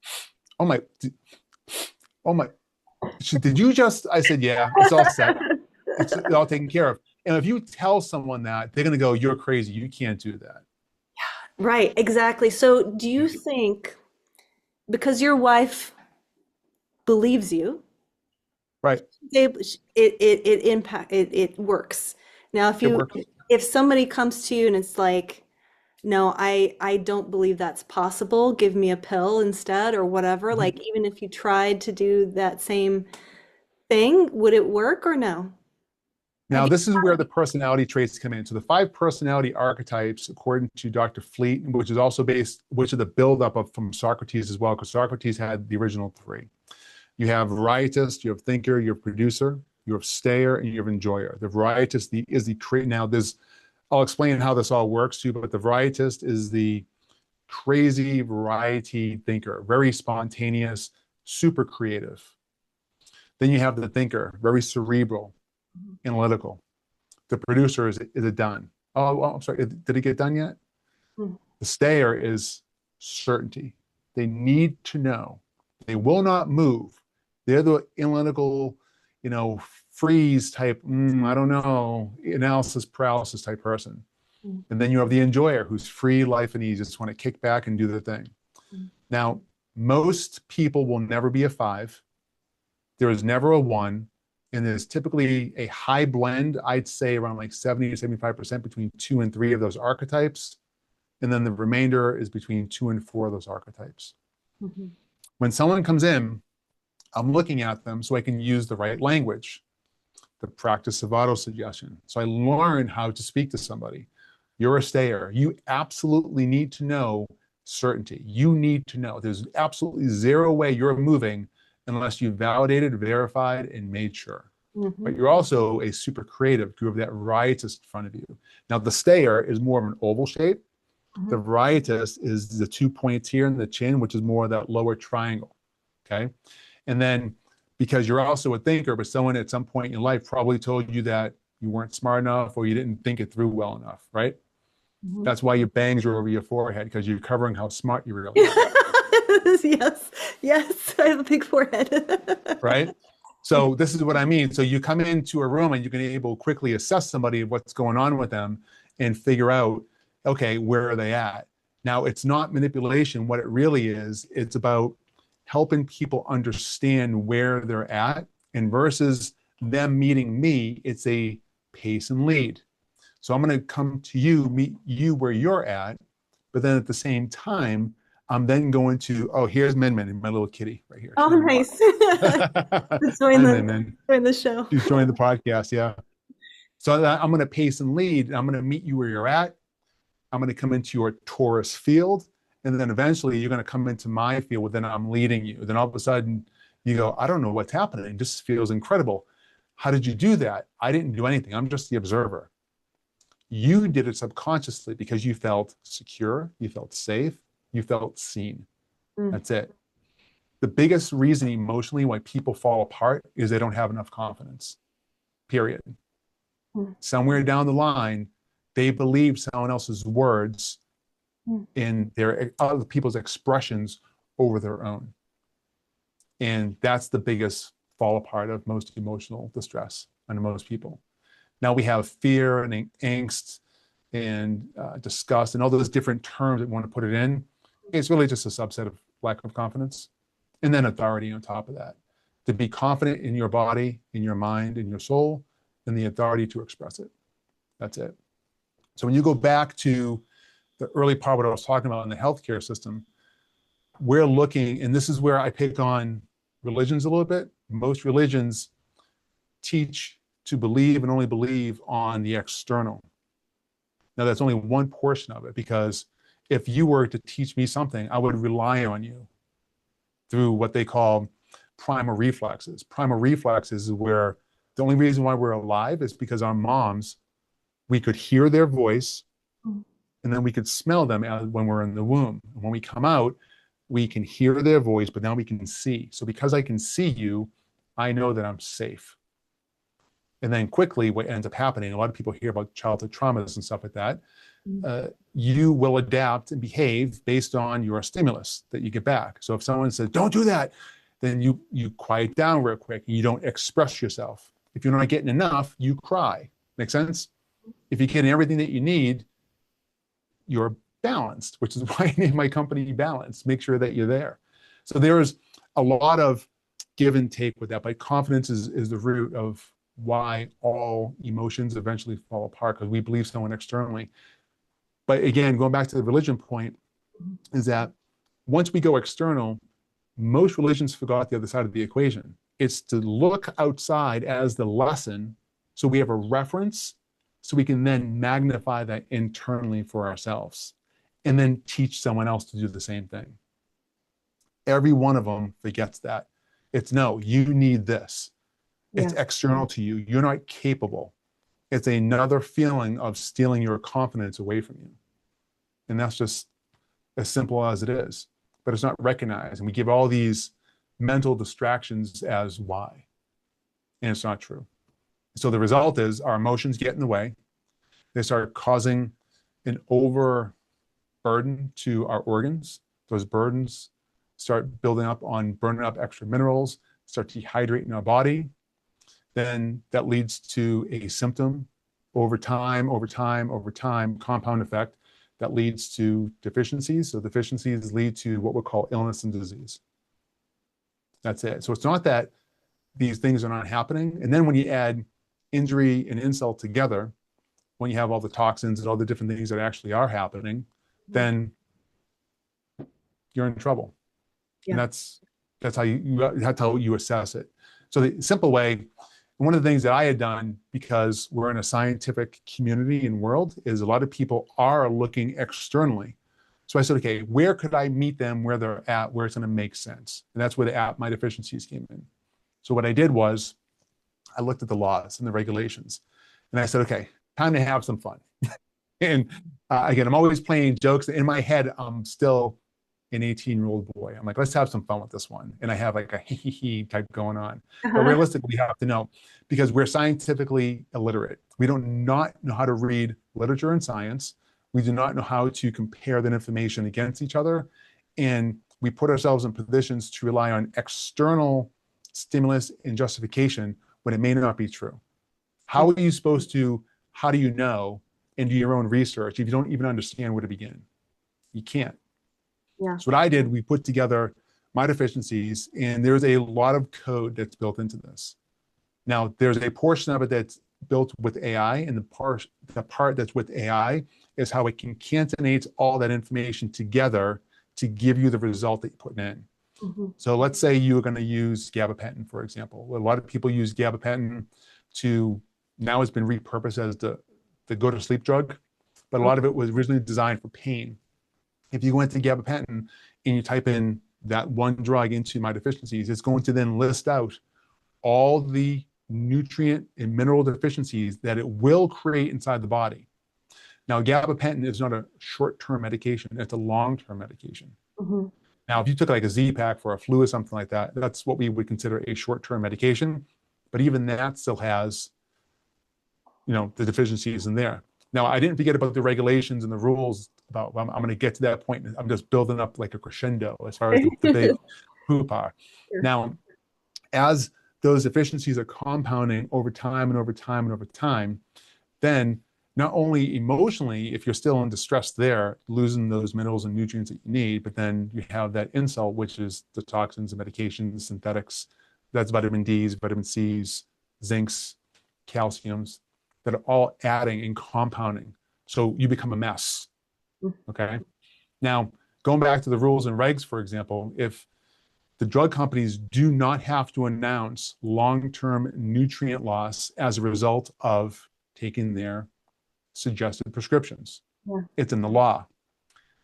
oh my, oh my, did you just, I said, yeah, it's all set. It's all taken care of. And if you tell someone that, they're going to go, you're crazy. You can't do that. Right, exactly. So do you think because your wife believes you, Right. It works. Now, It works. if somebody comes to you and it's like, no, I don't believe that's possible. Give me a pill instead or whatever. Mhm. Like even if you tried to do that same thing, would it work or no? Have Now, you? this is where the personality traits come in. So the 5 personality archetypes, according to Dr. Fleet, which is also based, which is the buildup of from Socrates as well, because Socrates had the original 3. You have varietist, you have thinker, you have producer, you have stayer, and you have enjoyer. The varietist is the create. Now, I'll explain how this all works too, but the varietist is the crazy variety thinker, very spontaneous, super creative. Then you have the thinker, very cerebral, analytical. The producer is it done? Oh, I'm sorry. Did it get done yet? Mhm. The stayer is certainty. They need to know. They will not move. They're the analytical, freeze type, I don't know, analysis paralysis type person. And then you have the enjoyer who's free, life, and ease, just want to kick back and do the thing. Now, most people will never be a 5. There is never a 1. And there's typically a high blend, I'd say around like 70 to 75% between 2 and 3 of those archetypes. And then the remainder is between 2 and 4 of those archetypes. Mhm. When someone comes in, I'm looking at them so I can use the right language, the practice of autosuggestion. So I learn how to speak to somebody. You're a stayer. You absolutely need to know certainty. You need to know. There's absolutely zero way you're moving unless you validated, verified, and made sure. But Mhm. you're also a super creative. You have that riotous in front of you. Now, the stayer is more of an oval shape. The Mhm. riotous is the 2 points here in the chin, which is more of that lower triangle. Okay. And then because you're also a thinker, but someone at some point in your life probably told you that you weren't smart enough or you didn't think it through well enough, right? Mhm. That's why your bangs are over your forehead because you're covering how smart you really are, Yes, yes, I have a big forehead. right? So this is what I mean. So you come into a room and you can able quickly assess somebody what's going on with them and figure out, okay, where are they at? Now it's not manipulation. What it really is, it's about helping people understand where they're at, and versus them meeting me, it's a pace and lead. So I'm going to come to you, meet you where you're at, but then at the same time, I'm then going to, oh, here's Min Min, my little kitty right here. Oh, She's gonna bark. nice. Join Hi, Min the Min. join the show. She's joined the podcast. Yeah. So I'm going to pace and lead. I'm going to meet you where you're at. I'm going to come into your Taurus field. And then eventually you're going to come into my field. Then I'm leading you. Then all of a sudden you go, I don't know what's happening. It just feels incredible. How did you do that? I didn't do anything. I'm just the observer. You did it subconsciously because you felt secure, you felt safe, you felt seen. Mm. That's it. The biggest reason emotionally why people fall apart is they don't have enough confidence, period. Mm. Somewhere down the line, they believe someone else's words Mm. in their other people's expressions over their own. And that's the biggest fall apart of most emotional distress under most people. Now we have fear and angst and disgust and all those different terms that we want to put it in. It's really just a subset of lack of confidence. And then authority on top of that. To be confident in your body, in your mind, in your soul, and the authority to express it. That's it. So when you go back to the early part what I was talking about in the healthcare system, we're looking, and this is where I pick on religions a little bit. Most religions teach to believe and only believe on the external. Now, that's only one portion of it, because if you were to teach me something, I would rely on you through what they call primal reflexes. Primal reflexes is where the only reason why we're alive is because our moms, we could hear their voice Mm. and then we could smell them when we're in the womb. And when we come out, we can hear their voice, but now we can see. So because I can see you, I know that I'm safe. And then quickly, what ends up happening, a lot of people hear about childhood traumas and stuff like that. Mm. You will adapt and behave based on your stimulus that you get back. So if someone says, don't do that, then you quiet down real quick. You don't express yourself. If you're not getting enough, you cry. Make sense? If you're getting everything that you need, you're balanced, which is why I named my company Balance. Make sure that you're there. So there's a lot of give and take with that. But confidence is the root of why all emotions eventually fall apart, because we believe someone externally. But again, going back to the religion point, is that once we go external, most religions forgot the other side of the equation. It's to look outside as the lesson, so we have a reference, so we can then magnify that internally for ourselves, and then teach someone else to do the same thing. Every one of them forgets that. It's no, you need this. It's external to you. You're not capable. It's another feeling of stealing your confidence away from you. And that's just as simple as it is. But it's not recognized. And we give all these mental distractions as why. And it's not true. So the result is our emotions get in the way. They start causing an overburden to our organs. Those burdens start building up on burning up extra minerals, start dehydrating our body. Then that leads to a symptom over time, compound effect that leads to deficiencies. So deficiencies lead to what we call illness and disease. That's it. So it's not that these things are not happening. And then when you add injury and insult together, when you have all the toxins and all the different things that actually are happening, then you're in trouble. And that's how you assess it. So the simple way, one of the things that I had done, because we're in a scientific community and world, is a lot of people are looking externally. So I said, okay, where could I meet them where they're at, where it's going to make sense? And that's where the app My Deficiencies came in. So what I did was I looked at the laws and the regulations, and I said, okay, time to have some fun. And again, I'm always playing jokes. In my head, I'm still an 18-year-old boy. I'm like, let's have some fun with this one. And I have like a hee type going on. But realistically, we have to know, because we're scientifically illiterate. We don't not know how to read literature and science. We do not know how to compare that information against each other. And we put ourselves in positions to rely on external stimulus and justification when it may not be true. How are you supposed to, how do you know and do your own research if you don't even understand where to begin? You can't. So what I did, we put together My Deficiencies, and there's a lot of code that's built into this. Now, there's a portion of it that's built with AI, and the part that's with AI is how it concatenates all that information together to give you the result that you're putting in. So let's say you're going to use gabapentin, for example. A lot of people use gabapentin to, now it's been repurposed as the go-to-sleep drug, but a lot of it was originally designed for pain. If you went to gabapentin and you type in that one drug into My Deficiencies, it's going to then list out all the nutrient and mineral deficiencies that it will create inside the body. Now, gabapentin is not a short-term medication, it's a long-term medication. Now, if you took like a Z-Pack for a flu or something like that, that's what we would consider a short-term medication. But even that still has, the deficiencies in there. Now, I didn't forget about the regulations and the rules about, I'm going to get to that point. I'm just building up like a crescendo as far as the big poop are. Now, as those deficiencies are compounding over time and over time and over time, then not only emotionally, if you're still in distress there, losing those minerals and nutrients that you need, but then you have that insult, which is the toxins, the medications, synthetics, that's vitamin Ds, vitamin Cs, zincs, calciums, that are all adding and compounding. So you become a mess, okay? Now, going back to the rules and regs, for example, if the drug companies do not have to announce long-term nutrient loss as a result of taking their suggested prescriptions. It's in the law.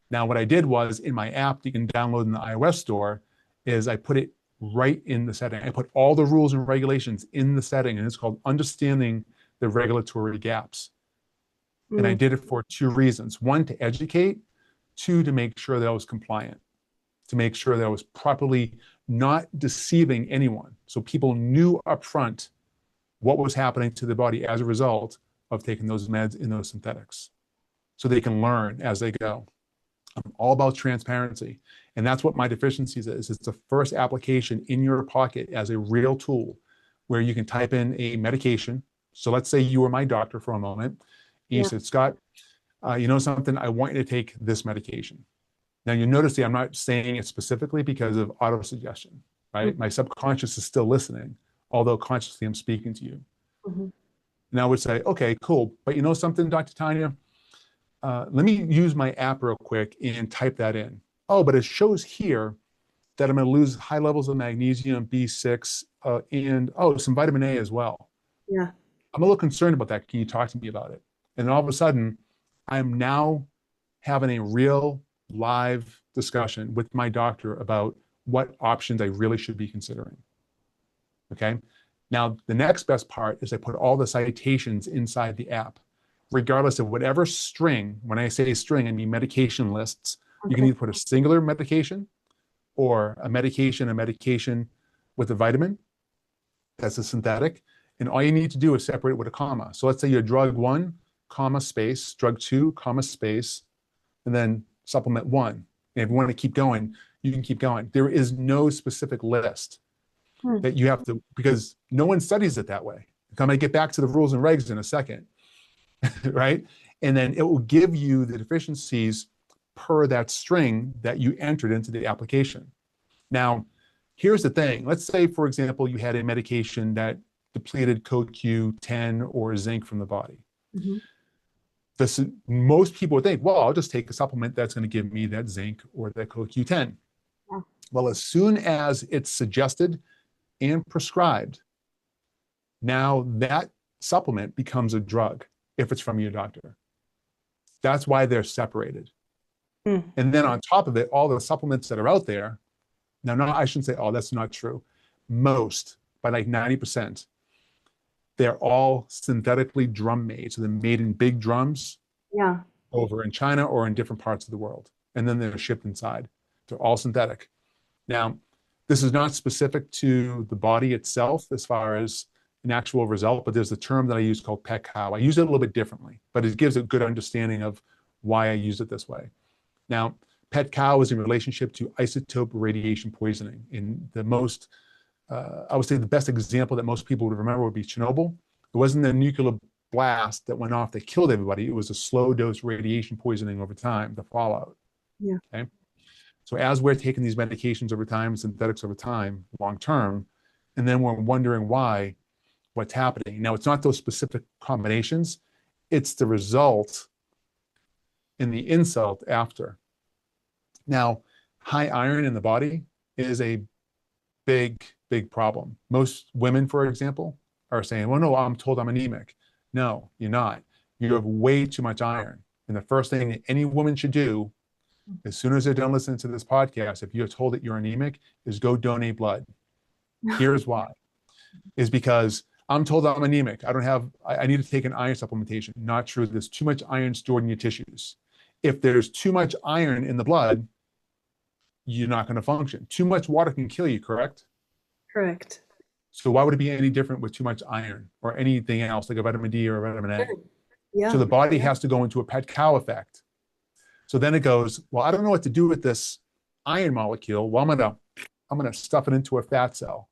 Now, what I did was in my app, you can download in the iOS store, is I put it right in the setting. I put all the rules and regulations in the setting, and it's called Understanding the Regulatory Gaps. And I did it for two reasons. One, to educate. Two, to make sure that I was compliant, to make sure that I was properly not deceiving anyone. So people knew upfront what was happening to the body as a result of taking those meds and those synthetics. So they can learn as they go. I'm all about transparency. And that's what My Deficiencies is. It's the first application in your pocket as a real tool where you can type in a medication. So let's say you were my doctor for a moment. And you said, Scott, you know something? I want you to take this medication. Now you notice that I'm not saying it specifically because of autosuggestion. right? My subconscious is still listening, although consciously I'm speaking to you. Mhm. And I would say, okay, cool. But you know something, Dr. Tanya? Let me use my app real quick and type that in. Oh, but it shows here that I'm going to lose high levels of magnesium, B6, and oh, some vitamin A as well. Yeah. I'm a little concerned about that. Can you talk to me about it? And all of a sudden, I'm now having a real live discussion with my doctor about what options I really should be considering. Okay. Now, the next best part is I put all the citations inside the app, regardless of whatever string. When I say string, I mean medication lists. You can Okay. either put a singular medication or a medication with a vitamin. That's a synthetic. And all you need to do is separate it with a comma. So let's say you're drug one, comma, space, drug two, comma, space, and then supplement one. And if you want to keep going, you can keep going. There is no specific list Hmm. that you have to, because no one studies it that way. I'm going to get back to the rules and regs in a second, right? And then it will give you the deficiencies per that string that you entered into the application. Now, here's the thing. Let's say, for example, you had a medication that depleted CoQ10 or zinc from the body. Mhm. Most people would think, well, I'll just take a supplement that's going to give me that zinc or that CoQ10. Yeah. Well, as soon as it's suggested and prescribed, now that supplement becomes a drug if it's from your doctor. That's why they're separated. Mm. And then on top of it, all the supplements that are out there, now, no, I shouldn't say, oh, that's not true. Most, by like 90%, they're all synthetically drum made. So they're made in big drums Yeah. over in China or in different parts of the world. And then they're shipped inside. They're all synthetic. Now, this is not specific to the body itself as far as an actual result, but there's a term that I use called pet cow. I use it a little bit differently, but it gives a good understanding of why I use it this way. Now, pet cow is in relationship to isotope radiation poisoning. In the most, I would say the best example that most people would remember would be Chernobyl. It wasn't the nuclear blast that went off that killed everybody. It was a slow dose radiation poisoning over time, the fallout. Yeah. Okay. So as we're taking these medications over time, synthetics over time, long term, and then we're wondering why, what's happening. Now, it's not those specific combinations, it's the result in the insult after. Now, high iron in the body is a big, big problem. Most women, for example, are saying, well, no, I'm told I'm anemic. No, you're not. You have way too much iron. And the first thing that any woman should do, as soon as they're done listening to this podcast, if you're told that you're anemic, is go donate blood. Here's why. Is because I'm told I'm anemic. I need to take an iron supplementation. Not true. There's too much iron stored in your tissues. If there's too much iron in the blood, you're not going to function. Too much water can kill you, correct? Correct. So why would it be any different with too much iron or anything else like a vitamin D or a vitamin A? So Yeah. the body has to go into a pet cow effect. So then it goes, well, I don't know what to do with this iron molecule. Well, I'm gonna stuff it into a fat cell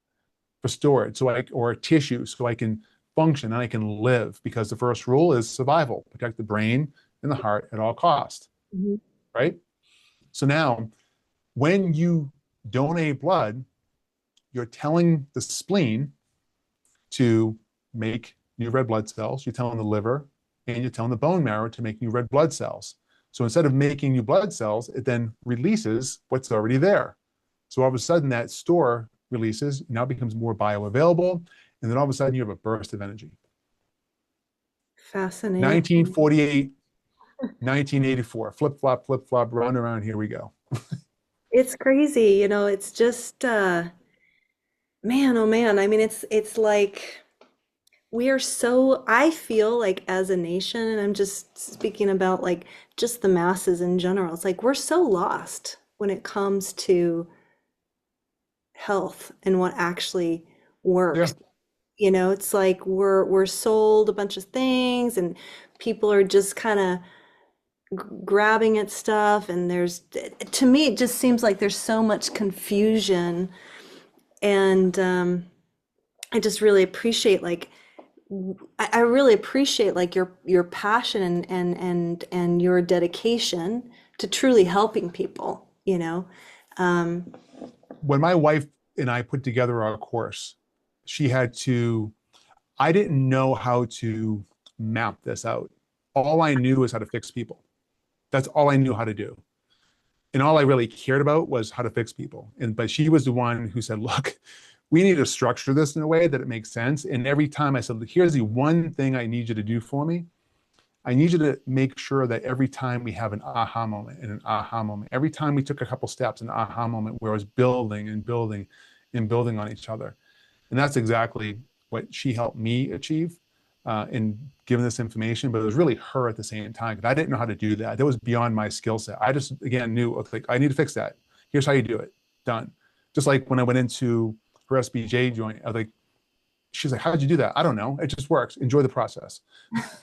for storage, or a tissue, so I can function and I can live. Because the first rule is survival: protect the brain and the heart at all cost, Mhm. right? So now, when you donate blood, you're telling the spleen to make new red blood cells. You're telling the liver and you're telling the bone marrow to make new red blood cells. So instead of making new blood cells, it then releases what's already there. So all of a sudden that store releases, now becomes more bioavailable, and then all of a sudden you have a burst of energy. Fascinating. 1948, 1984, flip flop, round and round, here we go. It's crazy, it's just man, oh man. I mean, it's like we are so, I feel like as a nation, and I'm just speaking about like just the masses in general, it's like we're so lost when it comes to health and what actually Yeah. works. It's like we're sold a bunch of things and people are just kind of grabbing at stuff, and to me it just seems like there's so much confusion. And I just really appreciate like I really appreciate like your passion and your dedication to truly helping people. When my wife and I put together our course, she had to, I didn't know how to map this out. All I knew was how to fix people. That's all I knew how to do. And all I really cared about was how to fix people. But she was the one who said, look, we need to structure this in a way that it makes sense. And every time I said, here's the one thing I need you to do for me. I need you to make sure that every time we have an aha moment and an aha moment, every time we took a couple steps, an aha moment where I was building and building and building on each other. And that's exactly what she helped me achieve in giving this information, but it was really her at the same time, because I didn't know how to do that. That was beyond my skill set. I just, again, knew, like, I need to fix that. Here's how you do it. Done. Just like when I went into her SBJ joint, I was like, she's like, how did you do that? I don't know. It just works. Enjoy the process.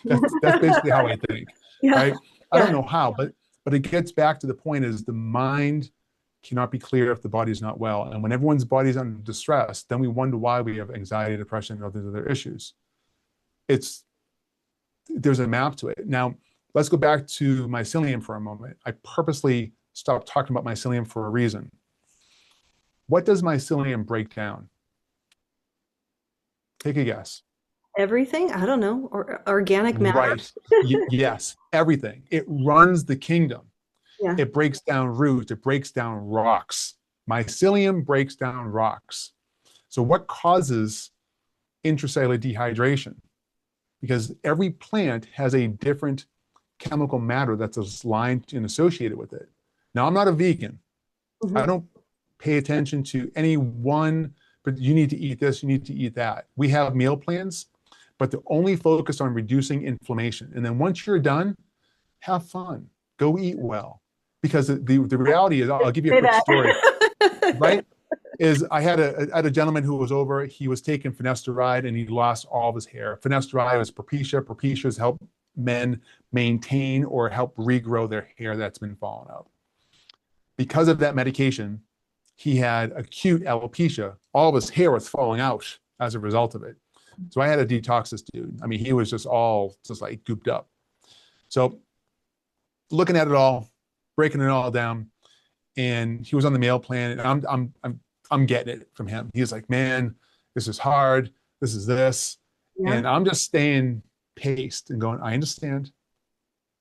That's basically how I think, Yeah. right? I don't know how, but it gets back to the point is the mind cannot be clear if the body's not well. And when everyone's body's under distress, then we wonder why we have anxiety, depression, and other issues. There's a map to it. Now, let's go back to mycelium for a moment. I purposely stopped talking about mycelium for a reason. What does mycelium break down? Take a guess. Everything? I don't know. Or organic matter? Right. Yes, everything. It runs the kingdom. Yeah. It breaks down roots. It breaks down rocks. Mycelium breaks down rocks. So what causes intracellular dehydration? Because every plant has a different chemical matter that's aligned and associated with it. Now, I'm not a vegan. Mm-hmm. I don't pay attention to any one, but you need to eat this, you need to eat that. We have meal plans, but they're only focused on reducing inflammation. And then once you're done, have fun. Go eat well. Because the reality is, I'll give you a quick story, right? Is I had a gentleman who was over, he was taking finasteride and he lost all of his hair. Finasteride is Propecia. Propecias help men maintain or help regrow their hair that's been falling out. Because of that medication, he had acute alopecia. All of his hair was falling out as a result of it. So I had to detox this dude. I mean, he was just like gooped up. So looking at it all, breaking it all down, and he was on the meal plan, and I'm getting it from him. He's like, man, this is hard. This is this. Yeah. And I'm just staying paced and going, I understand,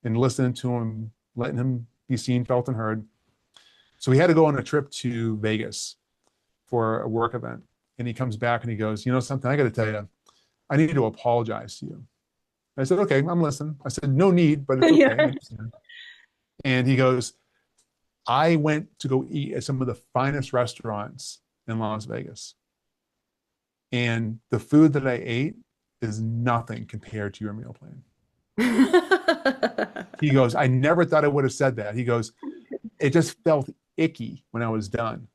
and listening to him, letting him be seen, felt, and heard. So we had to go on a trip to Vegas for a work event. And he comes back and he goes, you know something, I got to tell you, I need to apologize to you. I said, okay, I'm listening. I said, no need, but it's okay. Yeah. And he goes, I went to go eat at some of the finest restaurants in Las Vegas. And the food that I ate is nothing compared to your meal plan. He goes, I never thought I would have said that. He goes, it just felt icky when I was done.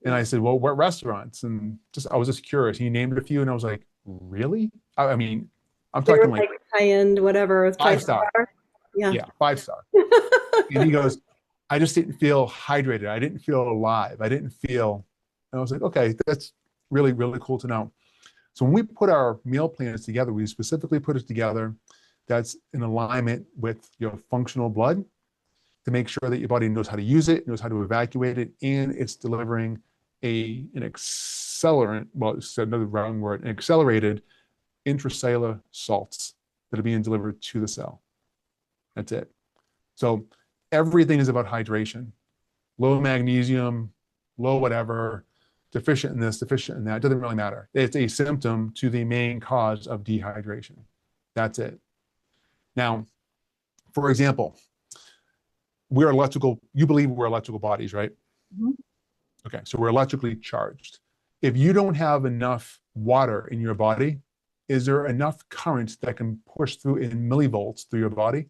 And I said, well, what restaurants? And I was just curious. He named a few and I was like, really? I mean, I'm talking like high-end, whatever. 5-star. Yeah, 5-star. And he goes, I just didn't feel hydrated. I didn't feel alive. I didn't feel, and I was like, okay, that's really, really cool to know. So when we put our meal plans together, we specifically put it together that's in alignment with your functional blood to make sure that your body knows how to use it, knows how to evacuate it, and it's delivering an accelerant, well, it's another wrong word, an accelerated intracellular salts that are being delivered to the cell. That's it. So everything is about hydration. Low magnesium, low whatever, deficient in this, deficient in that, it doesn't really matter. It's a symptom to the main cause of dehydration. That's it. Now, for example, we're electrical, you believe we're electrical bodies, right? Mm-hmm. Okay, so we're electrically charged. If you don't have enough water in your body, is there enough current that can push through in millivolts through your body?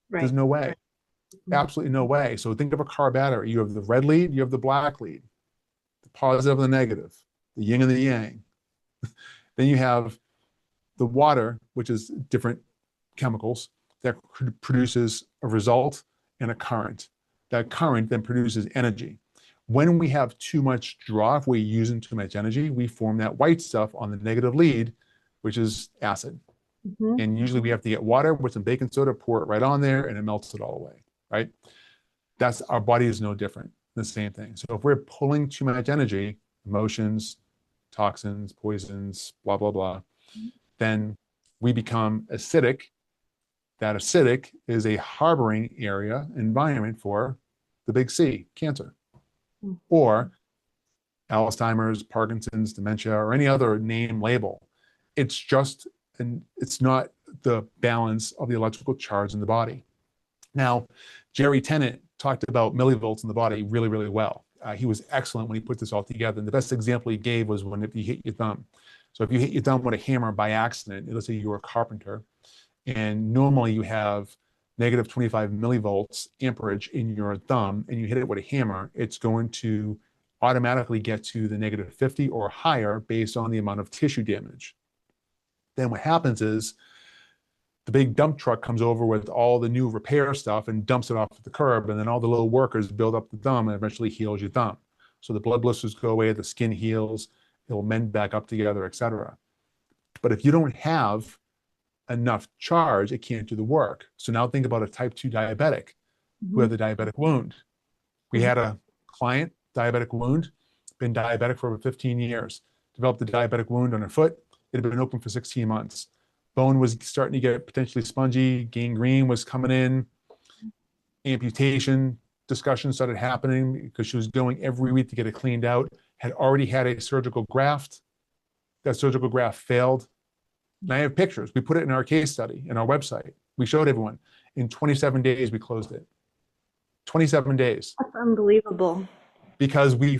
Right. There's no way. Absolutely no way. So think of a car battery. You have the red lead, you have the black lead, the positive and the negative, the yin and the yang. Then you have the water, which is different chemicals that produces a result and a current. That current then produces energy. When we have too much draw, if we're using too much energy, we form that white stuff on the negative lead, which is acid. Mm-hmm. And usually we have to get water with some baking soda, pour it right on there, and it melts it all away, right? Our body is no different, the same thing. So if we're pulling too much energy, emotions, toxins, poisons, blah, blah, blah. Then we become acidic. That acidic is a harboring area, environment for the big C, cancer, or Alzheimer's, Parkinson's, dementia, or any other name label. It's just, and it's not the balance of the electrical charge in the body. Now, Jerry Tennant talked about millivolts in the body really, really well. He was excellent when he put this all together. And the best example he gave was when if you hit your thumb. So if you hit your thumb with a hammer by accident, let's say you're a carpenter, and normally you have negative 25 millivolts amperage in your thumb, and you hit it with a hammer, it's going to automatically get to the negative 50 or higher based on the amount of tissue damage. Then what happens is the big dump truck comes over with all the new repair stuff and dumps it off at the curb, and then all the little workers build up the thumb and eventually heals your thumb. So the blood blisters go away, the skin heals, it'll mend back up together, etc. But if you don't have enough charge, it can't do the work. So now think about a type 2 diabetic who had the diabetic wound. We had a client, diabetic wound, been diabetic for over 15 years, developed a diabetic wound on her foot. It had been open for 16 months. Bone was starting to get potentially spongy, gangrene was coming in, amputation discussions started happening because she was going every week to get it cleaned out, had already had a surgical graft. That surgical graft failed. And I have pictures. We put it in our case study in our website. We showed everyone. In 27 days, we closed it. 27 days. That's unbelievable. Because we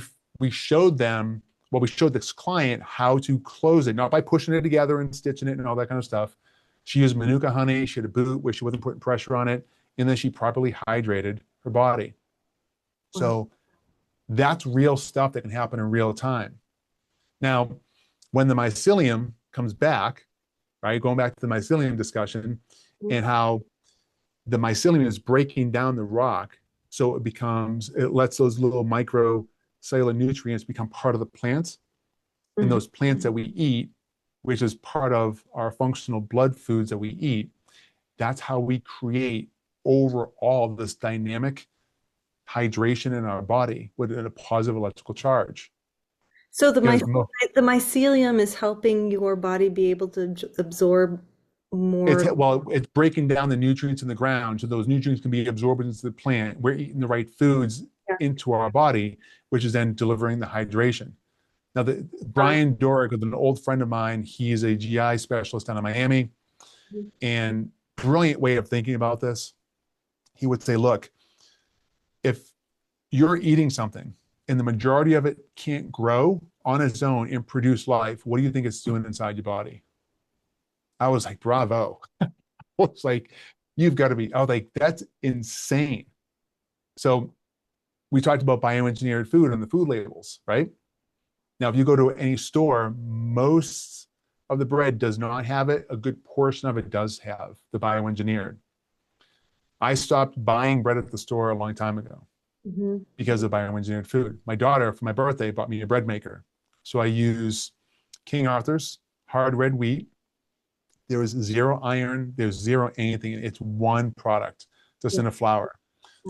showed them, well, we showed this client how to close it, not by pushing it together and stitching it and all that kind of stuff. She used Manuka honey. She had a boot where she wasn't putting pressure on it. And then she properly hydrated her body. So that's real stuff that can happen in real time. Now, when the mycelium comes back, right, going back to the mycelium discussion and how the mycelium is breaking down the rock, so it lets those little microcellular nutrients become part of the plants. And those plants that we eat, which is part of our functional blood foods that we eat, that's how we create overall this dynamic hydration in our body with a positive electrical charge. So the mycelium is helping your body be able to absorb more. It's breaking down the nutrients in the ground so those nutrients can be absorbed into the plant. We're eating the right foods into our body, which is then delivering the hydration. Now, Brian Dorick is an old friend of mine. He's a GI specialist down in Miami, and brilliant way of thinking about this. He would say, look, if you're eating something and the majority of it can't grow on its own and produce life, what do you think it's doing inside your body? I was like, bravo. I was like, you've got to be, I was like, that's insane. So we talked about bioengineered food on the food labels, right? Now, if you go to any store, most of the bread does not have it. A good portion of it does have the bioengineered. I stopped buying bread at the store a long time ago because of bioengineered food. My daughter, for my birthday, bought me a bread maker. So I use King Arthur's hard red wheat. There is zero iron. There's zero anything. It's one product just in a flour.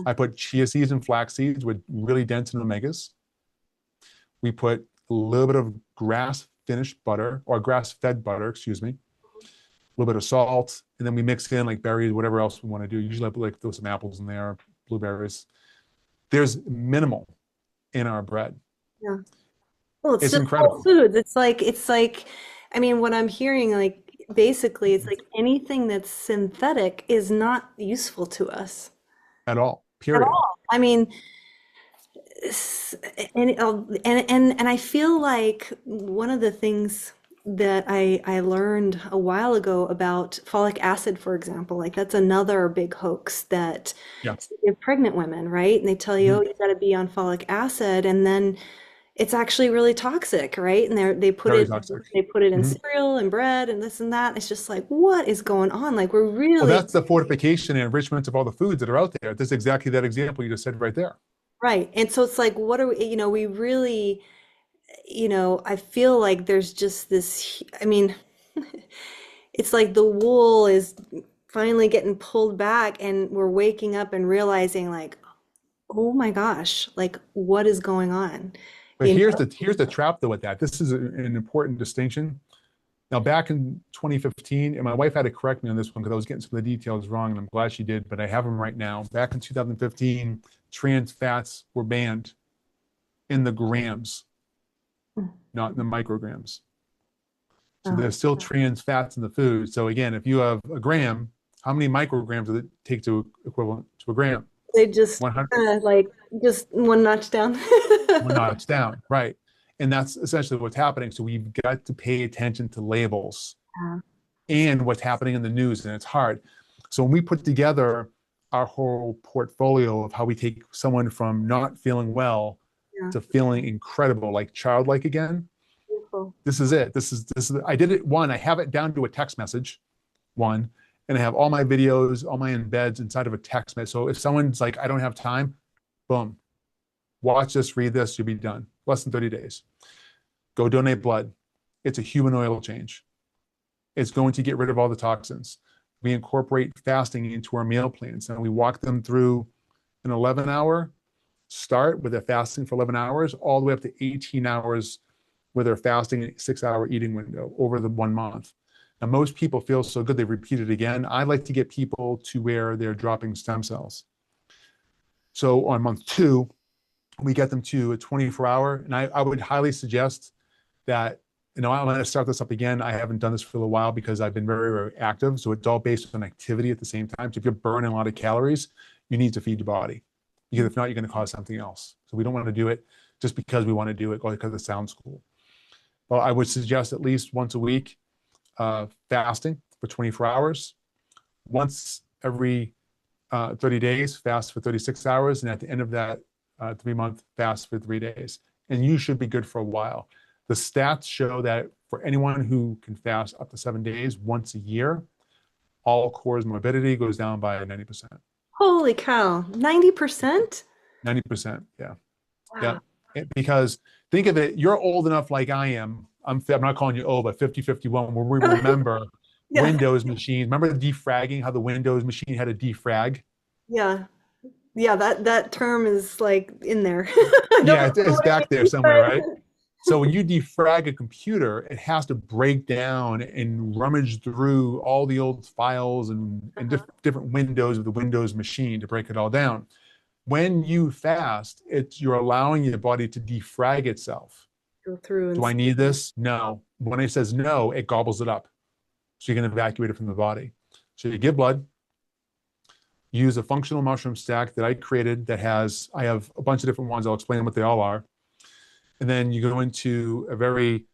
I put chia seeds and flax seeds with really dense in omegas. We put a little bit of grass-finished butter, or grass-fed butter, excuse me, a little bit of salt, and then we mix in like berries, whatever else we want to do. Usually I put like throw some apples in there, blueberries. There's minimal in our bread. Yeah. Well, it's It's just incredible. whole foods. It's like, I mean, what I'm hearing, like, basically, it's like anything that's synthetic is not useful to us At all, at period. all. I mean, and I feel like one of the things that I learned a while ago about folic acid, for example, like that's another big hoax that Yeah. they give pregnant women, right? And they tell you, oh, you got to be on folic acid, and then it's actually really toxic, right? And Very toxic. they put it in Mhm. cereal and bread and this and that. It's just like, what is going on? Like we're Well, really that's the fortification and enrichment of all the foods that are out there. That's exactly that example you just said right there. right. And so it's like, what are we, we really, I feel like there's just this, I mean, it's like the wool is finally getting pulled back and we're waking up and realizing like, oh my gosh, like what is going on? But here's the trap though with that. This is an important distinction. Now, back in 2015, and my wife had to correct me on this one because I was getting some of the details wrong, and I'm glad she did, but I have them right now. Back in 2015, trans fats were banned in the grams, not in the micrograms. So there's still trans fats in the food. So again, if you have a gram, how many micrograms does it take to equivalent to a gram? They just 100. like just one notch down. One notch down, right? And that's essentially what's happening. So we've got to pay attention to labels and what's happening in the news, and it's hard. So when we put together our whole portfolio of how we take someone from not feeling well to feeling incredible, like childlike again, Beautiful. this is it. This is I did it I have it down to a text message, and I have all my videos, all my embeds inside of a text message. So if someone's like, I don't have time, boom, watch this, read this, you'll be done. Less than 30 days. Go donate blood. It's a human oil change. It's going to get rid of all the toxins. We incorporate fasting into our meal plans, and we walk them through an 11-hour start with their fasting for 11 hours, all the way up to 18 hours where they're fasting a 6-hour eating window over the 1 month. Now, most people feel so good, they repeat it again. I like to get people to where they're dropping stem cells. So on month 2, we get them to a 24-hour, and I would highly suggest that, I'm going to start this up again. I haven't done this for a little while because I've been very, very active. So it's all based on activity at the same time. So if you're burning a lot of calories, you need to feed your body, because if not, you're going to cause something else. So we don't want to do it just because we want to do it or because it sounds cool. Well, I would suggest at least once a week, fasting for 24 hours. Once every 30 days, fast for 36 hours. And at the end of that 3-month fast for 3 days. And you should be good for a while. The stats show that for anyone who can fast up to 7 days once a year, all-cause morbidity goes down by 90%. Holy cow, 90%? 90%, yeah. Wow. Yeah. Because think of it, you're old enough like I am. I'm not calling you old, but 50, 51, where we remember Windows machines. Remember the defragging, how the Windows machine had a defrag? Yeah. Yeah, that term is like in there. Yeah, it's back there somewhere, right? So when you defrag a computer, it has to break down and rummage through all the old files and different windows of the Windows machine to break it all down. When you fast, you're allowing your body to defrag itself. Go through and Do I need this? No. When it says no, it gobbles it up. So you can evacuate it from the body. So you give blood, use a functional mushroom stack that I created I have a bunch of different ones. I'll explain what they all are. And then you go into a very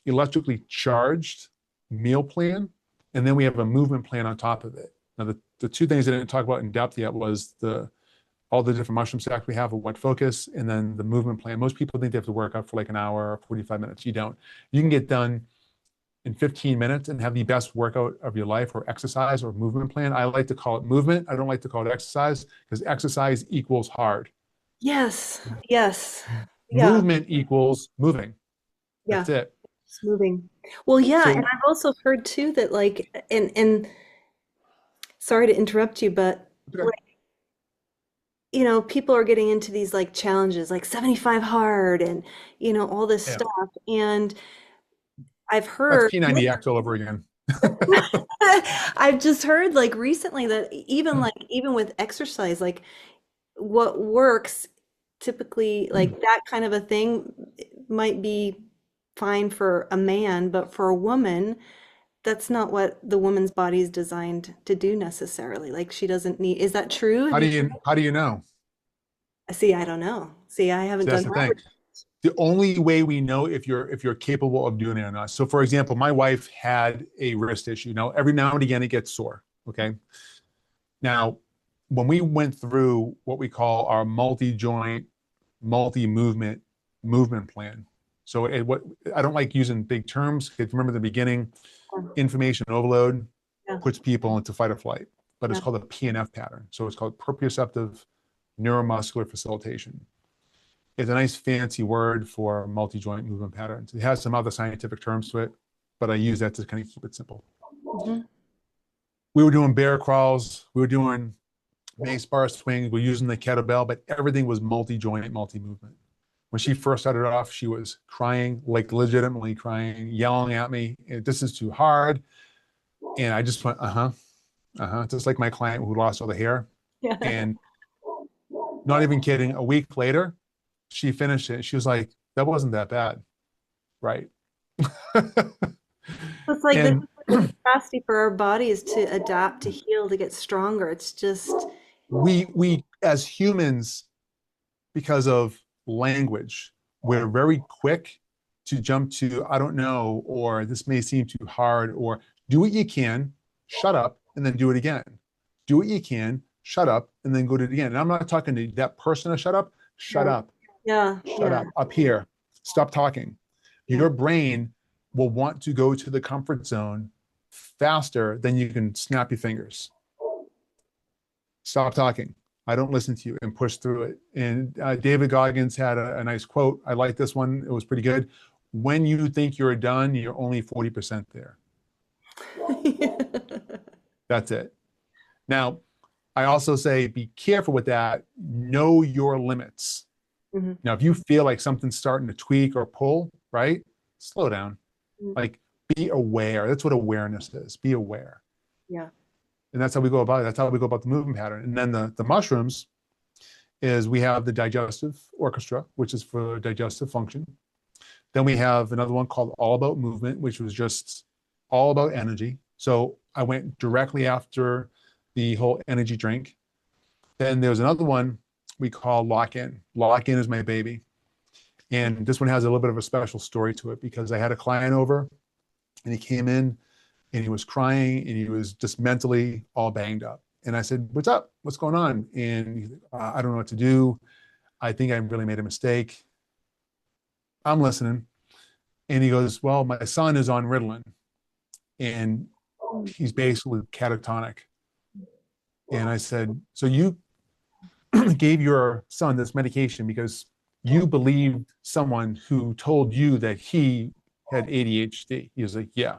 electrically charged meal plan. And then we have a movement plan on top of it. Now, the two things I didn't talk about in depth yet was all the different mushroom stacks we have, a what focus, and then the movement plan. Most people think they have to work out for like an hour or 45 minutes. You don't. You can get done in 15 minutes and have the best workout of your life, or exercise or movement plan. I like to call it movement. I don't like to call it exercise, because exercise equals hard. Yes. Yes. Yeah. Movement equals moving. Yeah. That's it. It's moving. Well, yeah, So, and I've also heard too that like and sorry to interrupt you, but okay. people are getting into these like challenges like 75 hard and all this Yeah, stuff. And I've that's heard P90X all over again. I've just heard like recently that even with exercise, like what works typically, like that kind of a thing might be fine for a man, but for a woman, that's not what the woman's body is designed to do necessarily. Like she doesn't need, is that true? Have you tried? How do you know? See, I don't know. See, I haven't So that's done the that. thing. The only way we know if you're capable of doing it or not. So for example, my wife had a wrist issue. Now, every now and again it gets sore. Okay. Now, when we went through what we call our multi-joint, multi-movement plan. So I don't like using big terms, because remember the beginning, information overload Yeah. puts people into fight or flight, but it's Yeah. called a PNF pattern. So it's called proprioceptive neuromuscular facilitation. It's a nice fancy word for multi-joint movement patterns. It has some other scientific terms to it, but I use that to kind of keep it simple. Mhm. We were doing bear crawls, we were doing mace bar swings, we're using the kettlebell, but everything was multi-joint, multi-movement. When she first started off, she was crying, like legitimately crying, yelling at me, this is too hard. And I just went, just like my client who lost all the hair. Yeah. And not even kidding, a week later, she finished it. She was like, that wasn't that bad. Right. It's like this is And like the capacity for our bodies to adapt, to heal, to get stronger. It's just, we as humans, because of language, we're very quick to jump to, I don't know, or this may seem too hard, or do what you can, shut up, and then do it again. Do what you can, shut up, and then go do it again. And I'm not talking to that person to shut up, shut yeah, up, yeah, shut yeah, up here, stop talking. yeah. Your brain will want to go to the comfort zone faster than you can snap your fingers. Stop talking. I don't listen to you, and push through it. And David Goggins had a nice quote. I like this one. It was pretty good. When you think you're done, you're only 40% there. That's it. Now, I also say be careful with that. Know your limits. Mhm, Now, if you feel like something's starting to tweak or pull, right? Slow down. mhm. Like, be aware. That's what awareness is. Be aware. Yeah. And that's how we go about it. That's how we go about the movement pattern. And then the mushrooms is we have the digestive orchestra, which is for digestive function. Then we have another one called All About Movement, which was just all about energy. So I went directly after the whole energy drink. Then there's another one we call Lock In. Lock In is my baby. And this one has a little bit of a special story to it because I had a client over and he came in and he was crying and he was just mentally all banged up. And I said, what's up? What's going on? And he's like, I don't know what to do. I think I really made a mistake. I'm listening. And he goes, well, my son is on Ritalin and he's basically catatonic. And I said, so you gave your son this medication because you believed someone who told you that he had ADHD. He was like, yeah.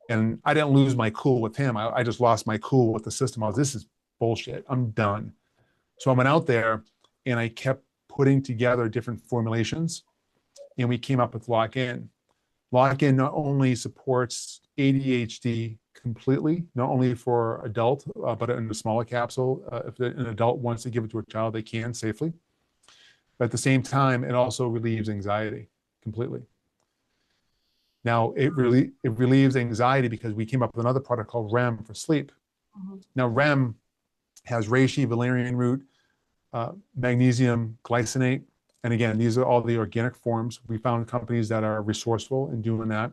And I didn't lose my cool with him. I just lost my cool with the system. I was, this is bullshit. I'm done. So I went out there and I kept putting together different formulations and we came up with Lock In. Lock In not only supports ADHD completely, not only for adult, but in a smaller capsule. If an adult wants to give it to a child, they can safely. But at the same time, it also relieves anxiety completely. Now, it relieves anxiety because we came up with another product called REM for sleep. Mhm. Now, REM has reishi, valerian root, magnesium glycinate. And again, these are all the organic forms. We found companies that are resourceful in doing that.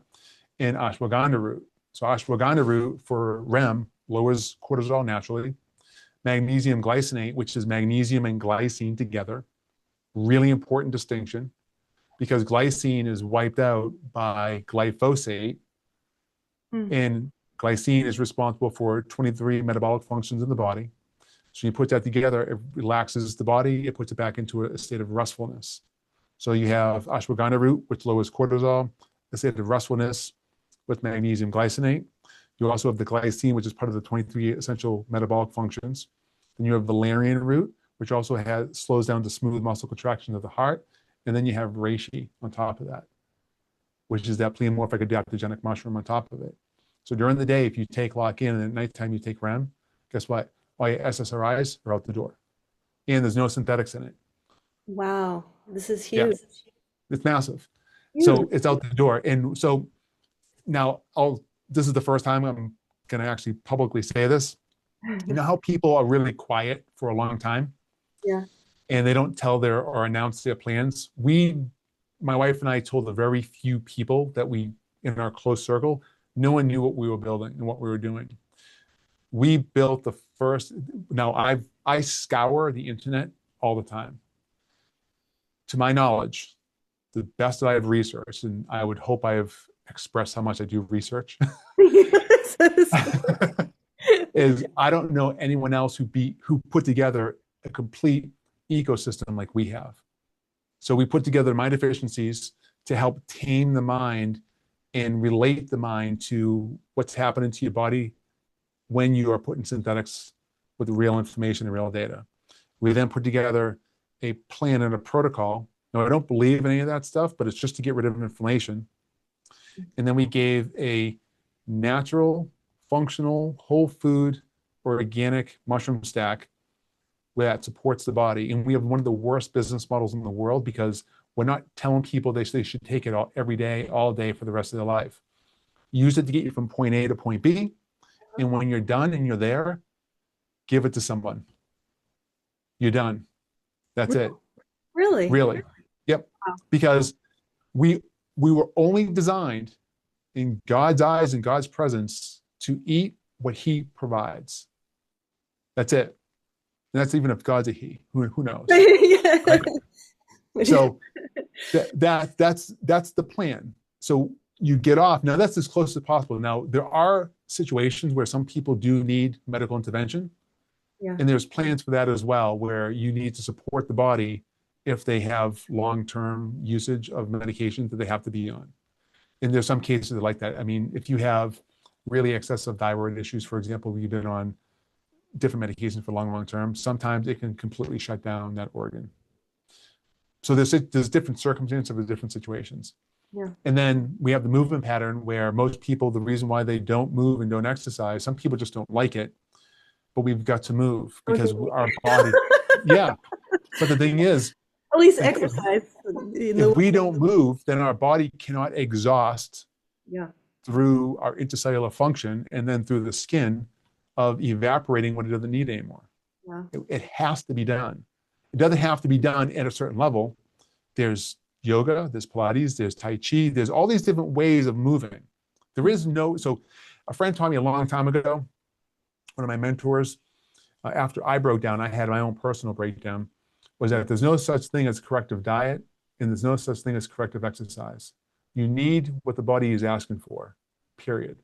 And ashwagandha root. So ashwagandha root for REM lowers cortisol naturally. Magnesium glycinate, which is magnesium and glycine together. Really important distinction because glycine is wiped out by glyphosate, Mm. and glycine is responsible for 23 metabolic functions in the body. So you put that together, it relaxes the body, it puts it back into a state of restfulness. So you have ashwagandha root, which lowers cortisol, a state of restfulness with magnesium glycinate. You also have the glycine, which is part of the 23 essential metabolic functions. Then you have valerian root, which also slows down the smooth muscle contraction of the heart. And then you have reishi on top of that, which is that pleomorphic adaptogenic mushroom on top of it. So during the day, if you take Lock In and at nighttime you take REM, guess what? All your SSRIs are out the door. And there's no synthetics in it. Wow. This is Yeah, huge. it's massive. Huge. So it's out the door. And so now this is the first time I'm going to actually publicly say this. You know how people are really quiet for a long time Yeah. and they don't tell or announce their plans? My wife and I told a very few people that in our close circle, no one knew what we were building and what we were doing. We built the first, now I scour the internet all the time. To my knowledge, the best that I have researched, and I would hope I have expressed how much I do research, is I don't know anyone else who put together a complete ecosystem like we have. So we put together my deficiencies to help tame the mind and relate the mind to what's happening to your body when you are putting synthetics with real information and real data. We then put together a plan and a protocol Now, I don't believe in any of that stuff, but it's just to get rid of inflammation. And then we gave a natural, functional, whole food, organic mushroom stack that supports the body. And we have one of the worst business models in the world because we're not telling people they should take it all every day, all day for the rest of their life. Use it to get you from point A to point B. And when you're done and you're there, give it to someone. You're done. That's it. Really? Really. Yep. Wow. Because we were only designed in God's eyes and God's presence to eat what he provides. That's it. And that's even if God's a he. Who knows? Yeah. Right? So that's the plan. So you get off. Now that's as close as possible. Now there are situations where some people do need medical intervention. Yeah. And there's plans for that as well, where you need to support the body if they have long-term usage of medications that they have to be on. And there's some cases like that. I mean, if you have really excessive thyroid issues, for example, you've been on different medications for long term, sometimes it can completely shut down that organ. So there's different circumstances of the different situations. Yeah. And then we have the movement pattern where most people, the reason why they don't move and don't exercise, some people just don't like it, but we've got to move because our body, yeah. But the thing is, at least exercise. If we don't move, then our body cannot exhaust through our intercellular function and then through the skin of evaporating what it doesn't need anymore. Yeah. It has to be done. It doesn't have to be done at a certain level. There's yoga, there's Pilates, there's Tai Chi, there's all these different ways of moving. There is no, so a friend taught me a long time ago, one of my mentors, after I broke down, I had my own personal breakdown, was that there's no such thing as corrective diet and there's no such thing as corrective exercise. You need what the body is asking for, period.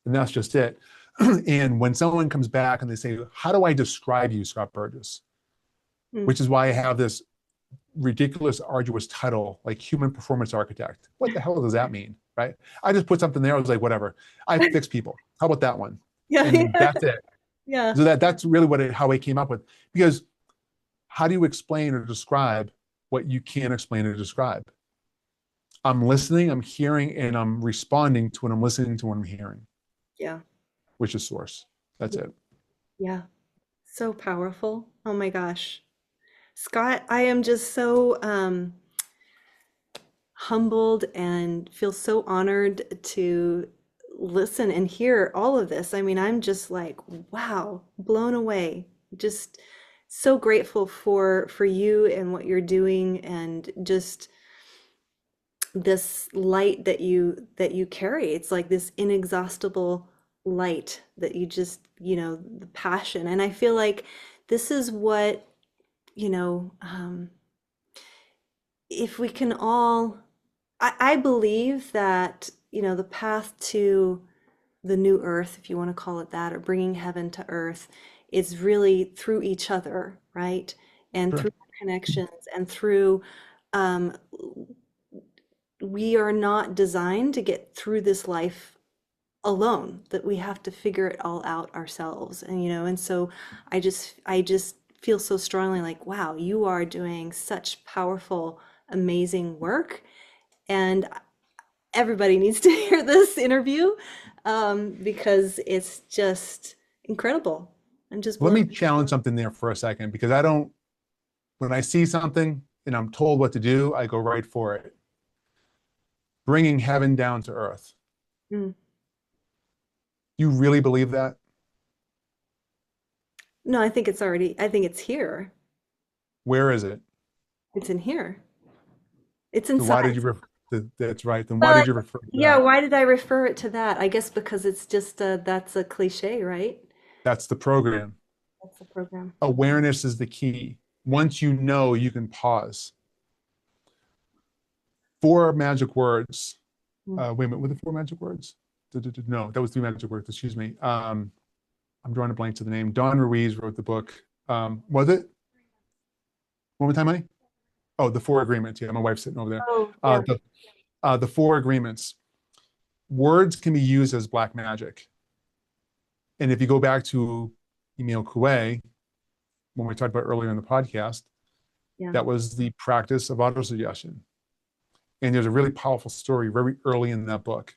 And that's just it. And when someone comes back and they say, how do I describe you, Scott Burgess? Which is why I have this ridiculous, arduous title, like human performance architect. What the hell does that mean, right? I just put something there. I was like, whatever. I fix people. How about that one? Yeah. And that's it. Yeah. So that's really how I came up with. Because how do you explain or describe what you can't explain or describe? I'm listening, I'm hearing, and I'm responding to what I'm listening to what I'm hearing. Yeah. Which is source. That's it. Yeah. So powerful. Oh my gosh. Scott, I am just so humbled and feel so honored to listen and hear all of this. I mean, I'm just like, wow, blown away. Just so grateful for you and what you're doing and just this light that you carry. It's like this inexhaustible light that you just, the passion. And I feel like this is what, if we can all, I believe that, the path to the new earth, if you want to call it that, or bringing heaven to earth, is really through each other, right? And Sure. through connections and through, we are not designed to get through this life alone, that we have to figure it all out ourselves. And, and so I just feel so strongly like, wow, you are doing such powerful, amazing work. And everybody needs to hear this interview because it's just incredible. I'm just Let me challenge something there for a second, because when I see something and I'm told what to do, I go right for it. Bringing heaven down to earth. You really believe that? No, I think it's here. Where is it? It's in here. It's So why inside. did you that's right. Then why did you refer to Yeah, that? why did I refer it to that? I guess because it's just that's a cliche, right? That's the program. That's the program. Awareness is the key. Once you know, you can pause. 4 magic words. Wait a minute, were the 4 magic words? No, that was 3 magic words. Excuse me. I'm drawing a blank to the name. Don Ruiz wrote the book. Was it? One more time, honey? Oh, the 4 agreements. Yeah, my wife's sitting over there. Oh, yeah. The 4 agreements. Words can be used as black magic. And if you go back to Emile Coué, when we talked about earlier in the podcast, Yeah. That was the practice of autosuggestion. And there's a really powerful story very early in that book.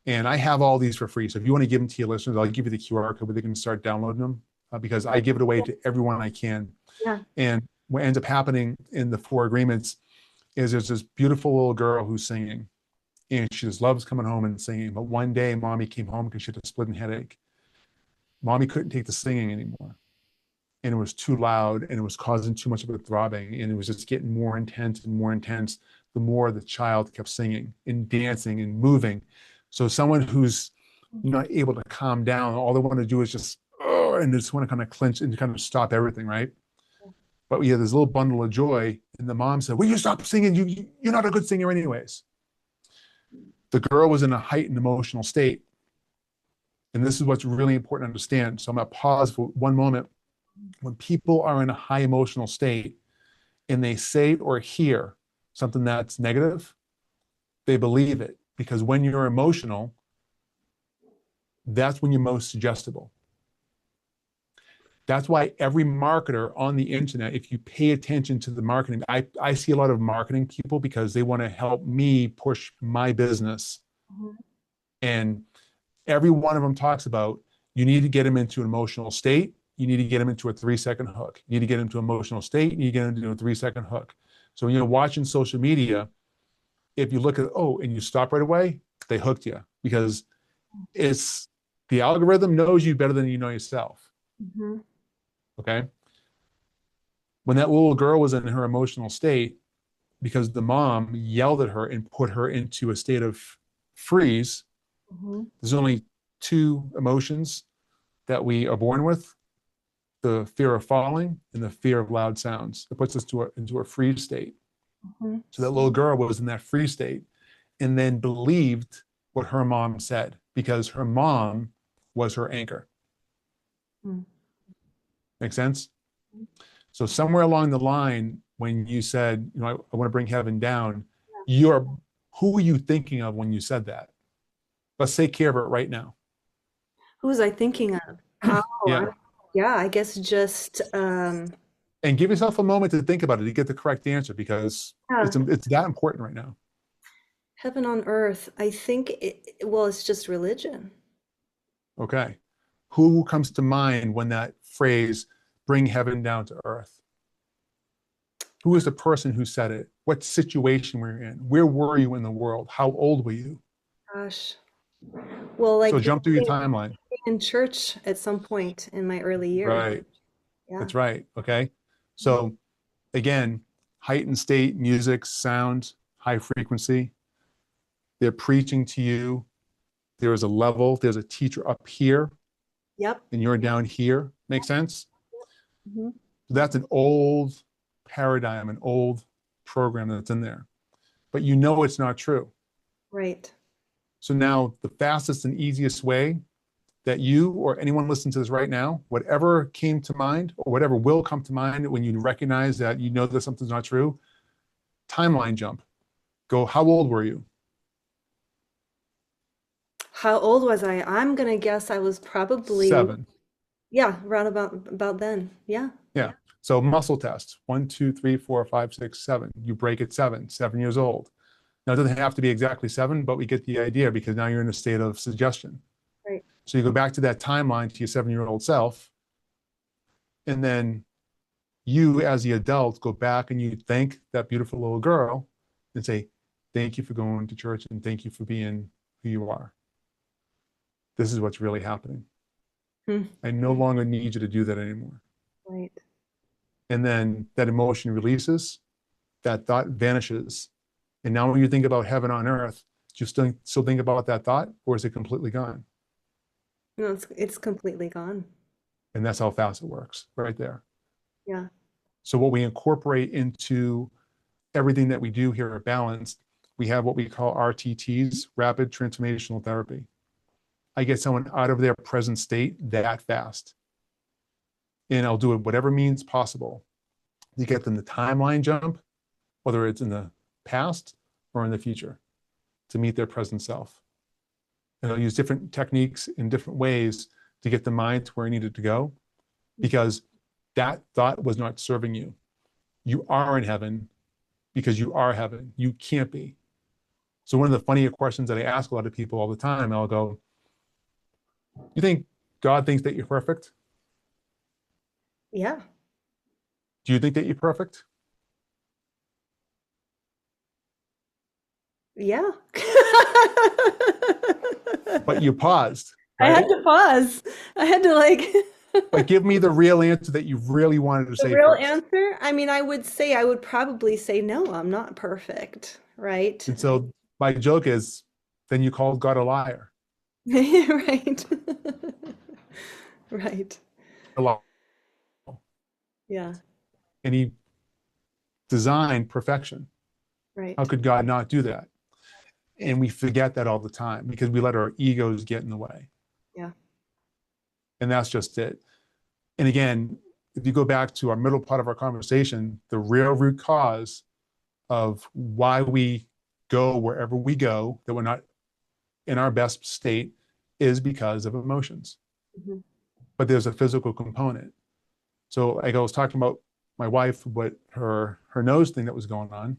And I have all these for free. So if you want to give them to your listeners, I'll give you the QR code where they can start downloading them because I give it away to everyone I can. Yeah. And what ends up happening in the 4 agreements is there's this beautiful little girl who's singing. And she just loves coming home and singing. But one day, mommy came home because she had a splitting headache. Mommy couldn't take the singing anymore. And it was too loud and it was causing too much of a throbbing. And it was just getting more intense and more intense the more the child kept singing and dancing and moving. So someone who's not able to calm down, all they want to do is just, and they just want to kind of clench and kind of stop everything, right? But we had this little bundle of joy. And the mom said, will you stop singing? You're not a good singer anyways. The girl was in a heightened emotional state. And this is what's really important to understand. So I'm going to pause for one moment. When people are in a high emotional state and they say or hear something that's negative, they believe it. Because when you're emotional, that's when you're most suggestible. That's why every marketer on the internet, if you pay attention to the marketing, I see a lot of marketing people because they want to help me push my business. Mm-hmm. And every one of them talks about you need to get them into an emotional state. You need to get them into a 3-second hook. You need to get them into an emotional state. You need to get them into a 3-second hook. So when you're watching social media, if you look at, and you stop right away, they hooked you because it's the algorithm knows you better than you know yourself. Mm-hmm. Okay. When that little girl was in her emotional state, because the mom yelled at her and put her into a state of freeze, mm-hmm. There's only 2 emotions that we are born with: the fear of falling and the fear of loud sounds. It puts us into a freeze state. Mm-hmm. So that little girl was in that freeze state and then believed what her mom said because her mom was her anchor. Mm. Make sense? So somewhere along the line, when you said, I want to bring heaven down, who were you thinking of when you said that? Let's take care of it right now. Who was I thinking of? I guess just and give yourself a moment to think about it to get the correct answer because it's that important right now. Heaven on earth. I think it's just religion. Okay. Who comes to mind when that phrase, bring heaven down to earth? Who is the person who said it? What situation were you in? Where were you in the world? How old were you? Gosh. Well, so jump through your timeline. In church at some point in my early years. Right. Yeah. That's right. Okay. So again, heightened state, music, sound, high frequency. They're preaching to you. There is a level. There's a teacher up here. Yep. And you're down here. Make sense? Mm-hmm. So that's an old paradigm, an old program that's in there. But you know it's not true. Right. So now the fastest and easiest way that you or anyone listening to this right now, whatever came to mind or whatever will come to mind when you recognize that you know that something's not true, timeline jump. Go, how old were you? How old was I? I'm going to guess I was probably 7. Yeah, around about then. Yeah. Yeah. So muscle test, 1, 2, 3, 4, 5, 6, 7. You break at 7 years old. Now it doesn't have to be exactly 7, but we get the idea because now you're in a state of suggestion. Right. So you go back to that timeline to your 7-year-old self, and then you as the adult go back and you thank that beautiful little girl and say, thank you for going to church and thank you for being who you are. This is what's really happening. I no longer need you to do that anymore. Right. And then that emotion releases, that thought vanishes. And now when you think about heaven on earth, do you still think about that thought, or is it completely gone? No, it's completely gone. And that's how fast it works, right there. Yeah. So what we incorporate into everything that we do here at Balanced, we have what we call RTTs, Rapid Transformational Therapy. I get someone out of their present state that fast. And I'll do it whatever means possible to get them the timeline jump, whether it's in the past or in the future, to meet their present self. And I'll use different techniques in different ways to get the mind to where it needed to go, because that thought was not serving you. You are in heaven because you are heaven. You can't be. So one of the funnier questions that I ask a lot of people all the time, I'll go, you think God thinks that you're perfect? Yeah. Do you think that you're perfect? Yeah. But you paused, I had right? to pause. I had to like But give me the real answer that you really wanted to the say real first. answer. I mean, I would probably say no, I'm not perfect, right? And so my joke is, then you called God a liar. Right. Right. A liar. Yeah. And he designed perfection. How Right. could God not do that? And we forget that all the time because we let our egos get in the way. Yeah. And that's just it. And again, if you go back to our middle part of our conversation, the real root cause of why we go wherever we go, that we're not in our best state, is because of emotions. Mhm. But there's a physical component. So like I was talking about my wife, what her nose thing that was going on.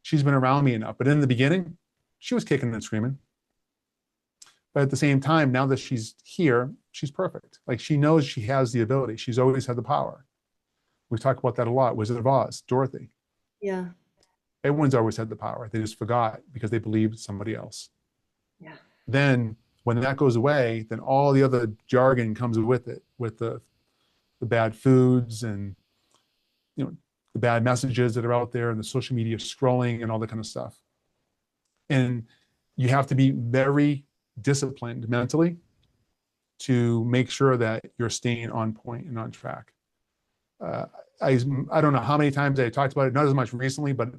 She's been around me enough. But in the beginning, she was kicking and screaming. But at the same time, now that she's here, she's perfect. Like she knows she has the ability. She's always had the power. We talk about that a lot. Wizard of Oz, Dorothy. Yeah. Everyone's always had the power. They just forgot because they believed somebody else. Yeah. Then when that goes away, then all the other jargon comes with it, with the bad foods and the bad messages that are out there and the social media scrolling and all that kind of stuff. And you have to be very disciplined mentally to make sure that you're staying on point and on track. Uh, I don't know how many times I talked about it, not as much recently, but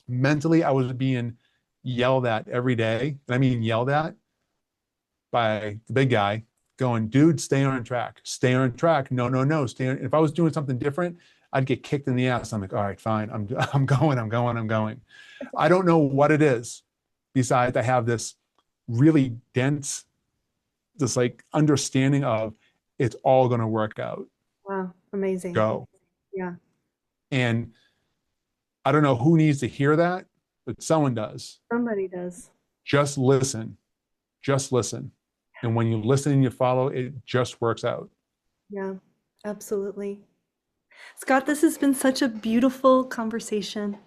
mentally I was being yelled at every day. And I mean yelled at by the big guy going, dude, stay on track. Stay on track. No, no, no. Stay on. If I was doing something different, I'd get kicked in the ass. I'm like, all right, fine. I'm going. I don't know what it is besides I have this really dense, this like understanding of it's all going to work out. Wow. Amazing. Go. Yeah. And I don't know who needs to hear that, but someone does. Somebody does. Just listen. Just listen. And when you listen and you follow, it just works out. Yeah. Absolutely. Scott, this has been such a beautiful conversation.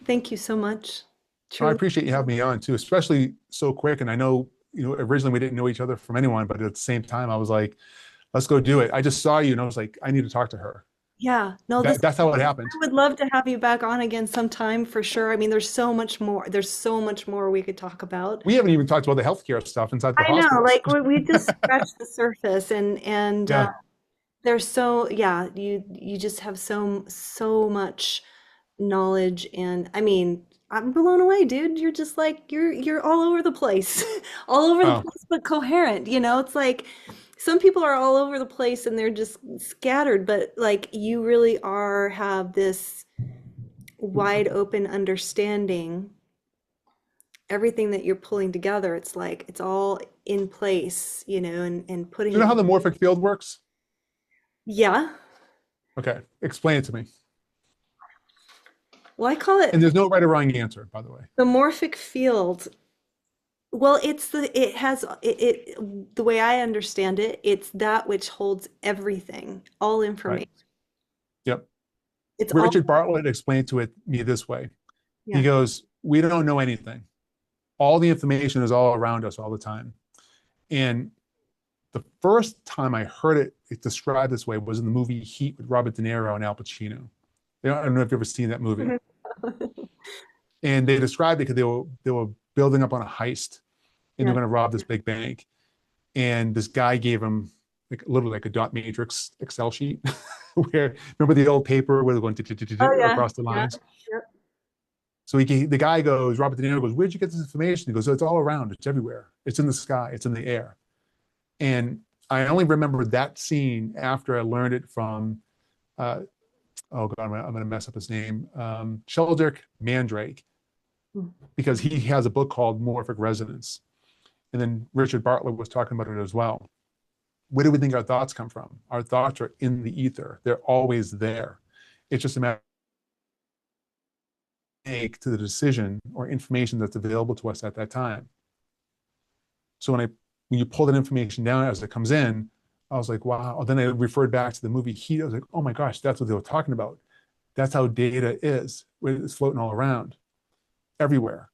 Thank you so much. I Truly. appreciate you having me on too, especially so quick. And I know, originally we didn't know each other from anyone, but at the same time, I was like, let's go do it. I just saw you and I was like, I need to talk to her. Yeah. No, That's how it happened. I would love to have you back on again sometime for sure. I mean, there's so much more. There's so much more we could talk about. We haven't even talked about the healthcare stuff inside the I know, hospitals. like we just scratched the surface and Yeah. there's so yeah, you just have so much knowledge and I mean, I'm blown away, dude. You're just like you're all over the place. All over the Oh, place but coherent, you know? It's like some people are all over the place and they're just scattered, but like you really are have this wide open understanding. Everything that you're pulling together, it's like it's all in place, and putting do you know it. how the morphic field works? Yeah. Okay. Explain it to me. Well, I call And it there's no right or wrong answer, by the way. the morphic field. Well, it has the way I understand it, it's that which holds everything, all Right. information. Yep. It's all, Richard Bartlett explained to me this way. He yeah. goes, we don't know anything. All the information is all around us all the time. And the first time I heard it described this way was in the movie Heat with Robert De Niro and Al Pacino. I don't know if you've ever seen that movie. And they described it because they were building up on a heist and they're Yeah. going to rob this big bank. And this guy gave him like literally like a dot matrix Excel sheet where remember the old paper where they're going Oh yeah. across the Yeah. lines. Yep. So the guy goes, Robert De Niro goes, where'd you get this information? He goes, oh, it's all around. It's everywhere. It's in the sky. It's in the air. And I only remember that scene after I learned it from, oh God, I'm going to mess up his name, Sheldrick Mandrake, Mm. because he has a book called Morphic Resonance. And then Richard Bartlett was talking about it as well. Where do we think our thoughts come from? Our thoughts are in the ether. They're always there. It's just a matter of make to the decision or information that's available to us at that time. So when you pull that information down as it comes in, I was like, wow. Then I referred back to the movie Heat. I was like, oh my gosh, that's what they were talking about. That's how data is. It's floating all around, everywhere.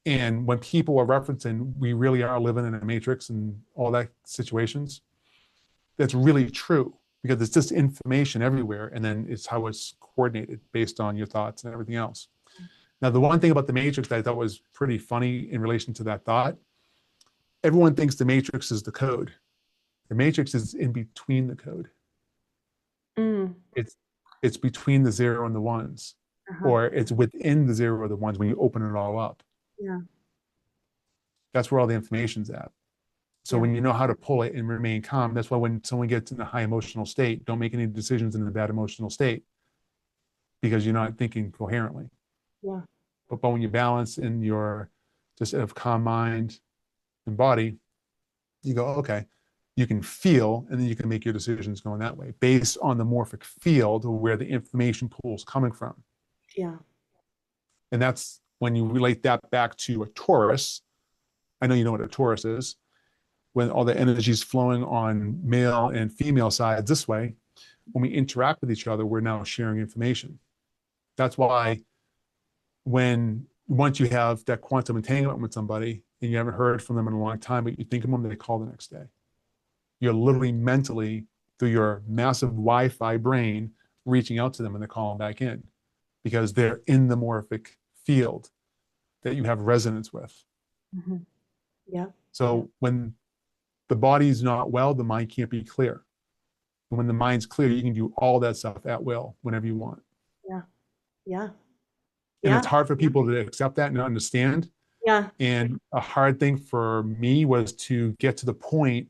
And when people are referencing, we really are living in a matrix and all that situations, that's really true because it's just information everywhere. And then it's how it's coordinated based on your thoughts and everything else. Now, the one thing about the matrix that I thought was pretty funny in relation to that thought, everyone thinks the matrix is the code. The matrix is in between the code. Mm. It's between the 0 and the 1s, or it's within the 0 or the 1s when you open it all up. Yeah. That's where all the information's at. So Yeah. when you know how to pull it and remain calm, that's why when someone gets in a high emotional state, don't make any decisions in a bad emotional state because you're not thinking coherently. Yeah. But when you balance in your just have calm mind and body, you go, okay, you can feel, and then you can make your decisions going that way based on the morphic field where the information pool is coming from. Yeah. And that's when you relate that back to a torus. I know you know what a torus is. When all the energy is flowing on male and female sides this way, when we interact with each other, we're now sharing information. That's why once you have that quantum entanglement with somebody and you haven't heard from them in a long time, but you think of them, they call the next day. You're literally mentally, through your massive Wi-Fi brain, reaching out to them and they're calling back in because they're in the morphic field that you have resonance with. Mm-hmm. Yeah. So when the body's not well, the mind can't be clear. And when the mind's clear, you can do all that stuff at will, whenever you want. Yeah. Yeah. And Yeah. it's hard for people to accept that and understand. Yeah. And a hard thing for me was to get to the point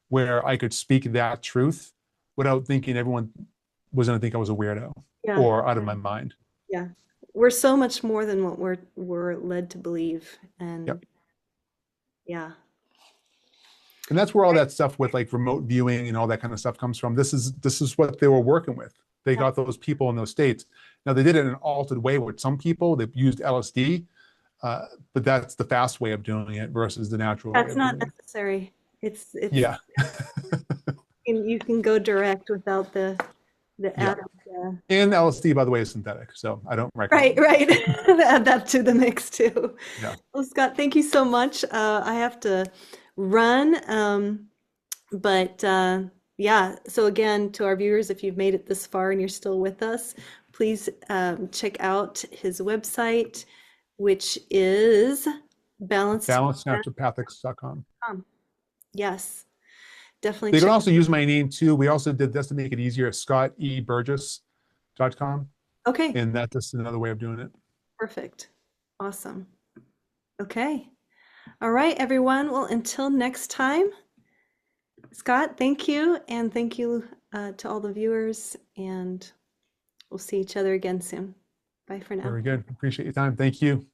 where I could speak that truth without thinking everyone was going to think I was a weirdo Yeah. or out of my mind. Yeah. We're so much more than what we're led to believe. And Yep. yeah. And that's where all that stuff with like remote viewing and all that kind of stuff comes from. This is what they were working with. They got those people in those states. Now they did it in an altered way with some people. They've used LSD, but that's the fast way of doing it versus the natural way That's of not doing necessary. It's yeah. you can go direct without the Yeah. added. And LSD, by the way, is synthetic, so I don't recommend Right. Add that to the mix too. Yeah. Well, Scott, thank you so much. I have to run, but yeah. So again, to our viewers, if you've made it this far and you're still with us, please check out his website, which is balancednaturopathics.com. Yes, definitely They can check. also use my name too. We also did this to make it easier, scotteburgess.com. Okay, And that's just another way of doing it. perfect. Awesome. Okay. All right, everyone. Well, until next time, Scott, thank you. And thank you to all the viewers. And we'll see each other again soon. Bye for now. Very good. Appreciate your time. Thank you.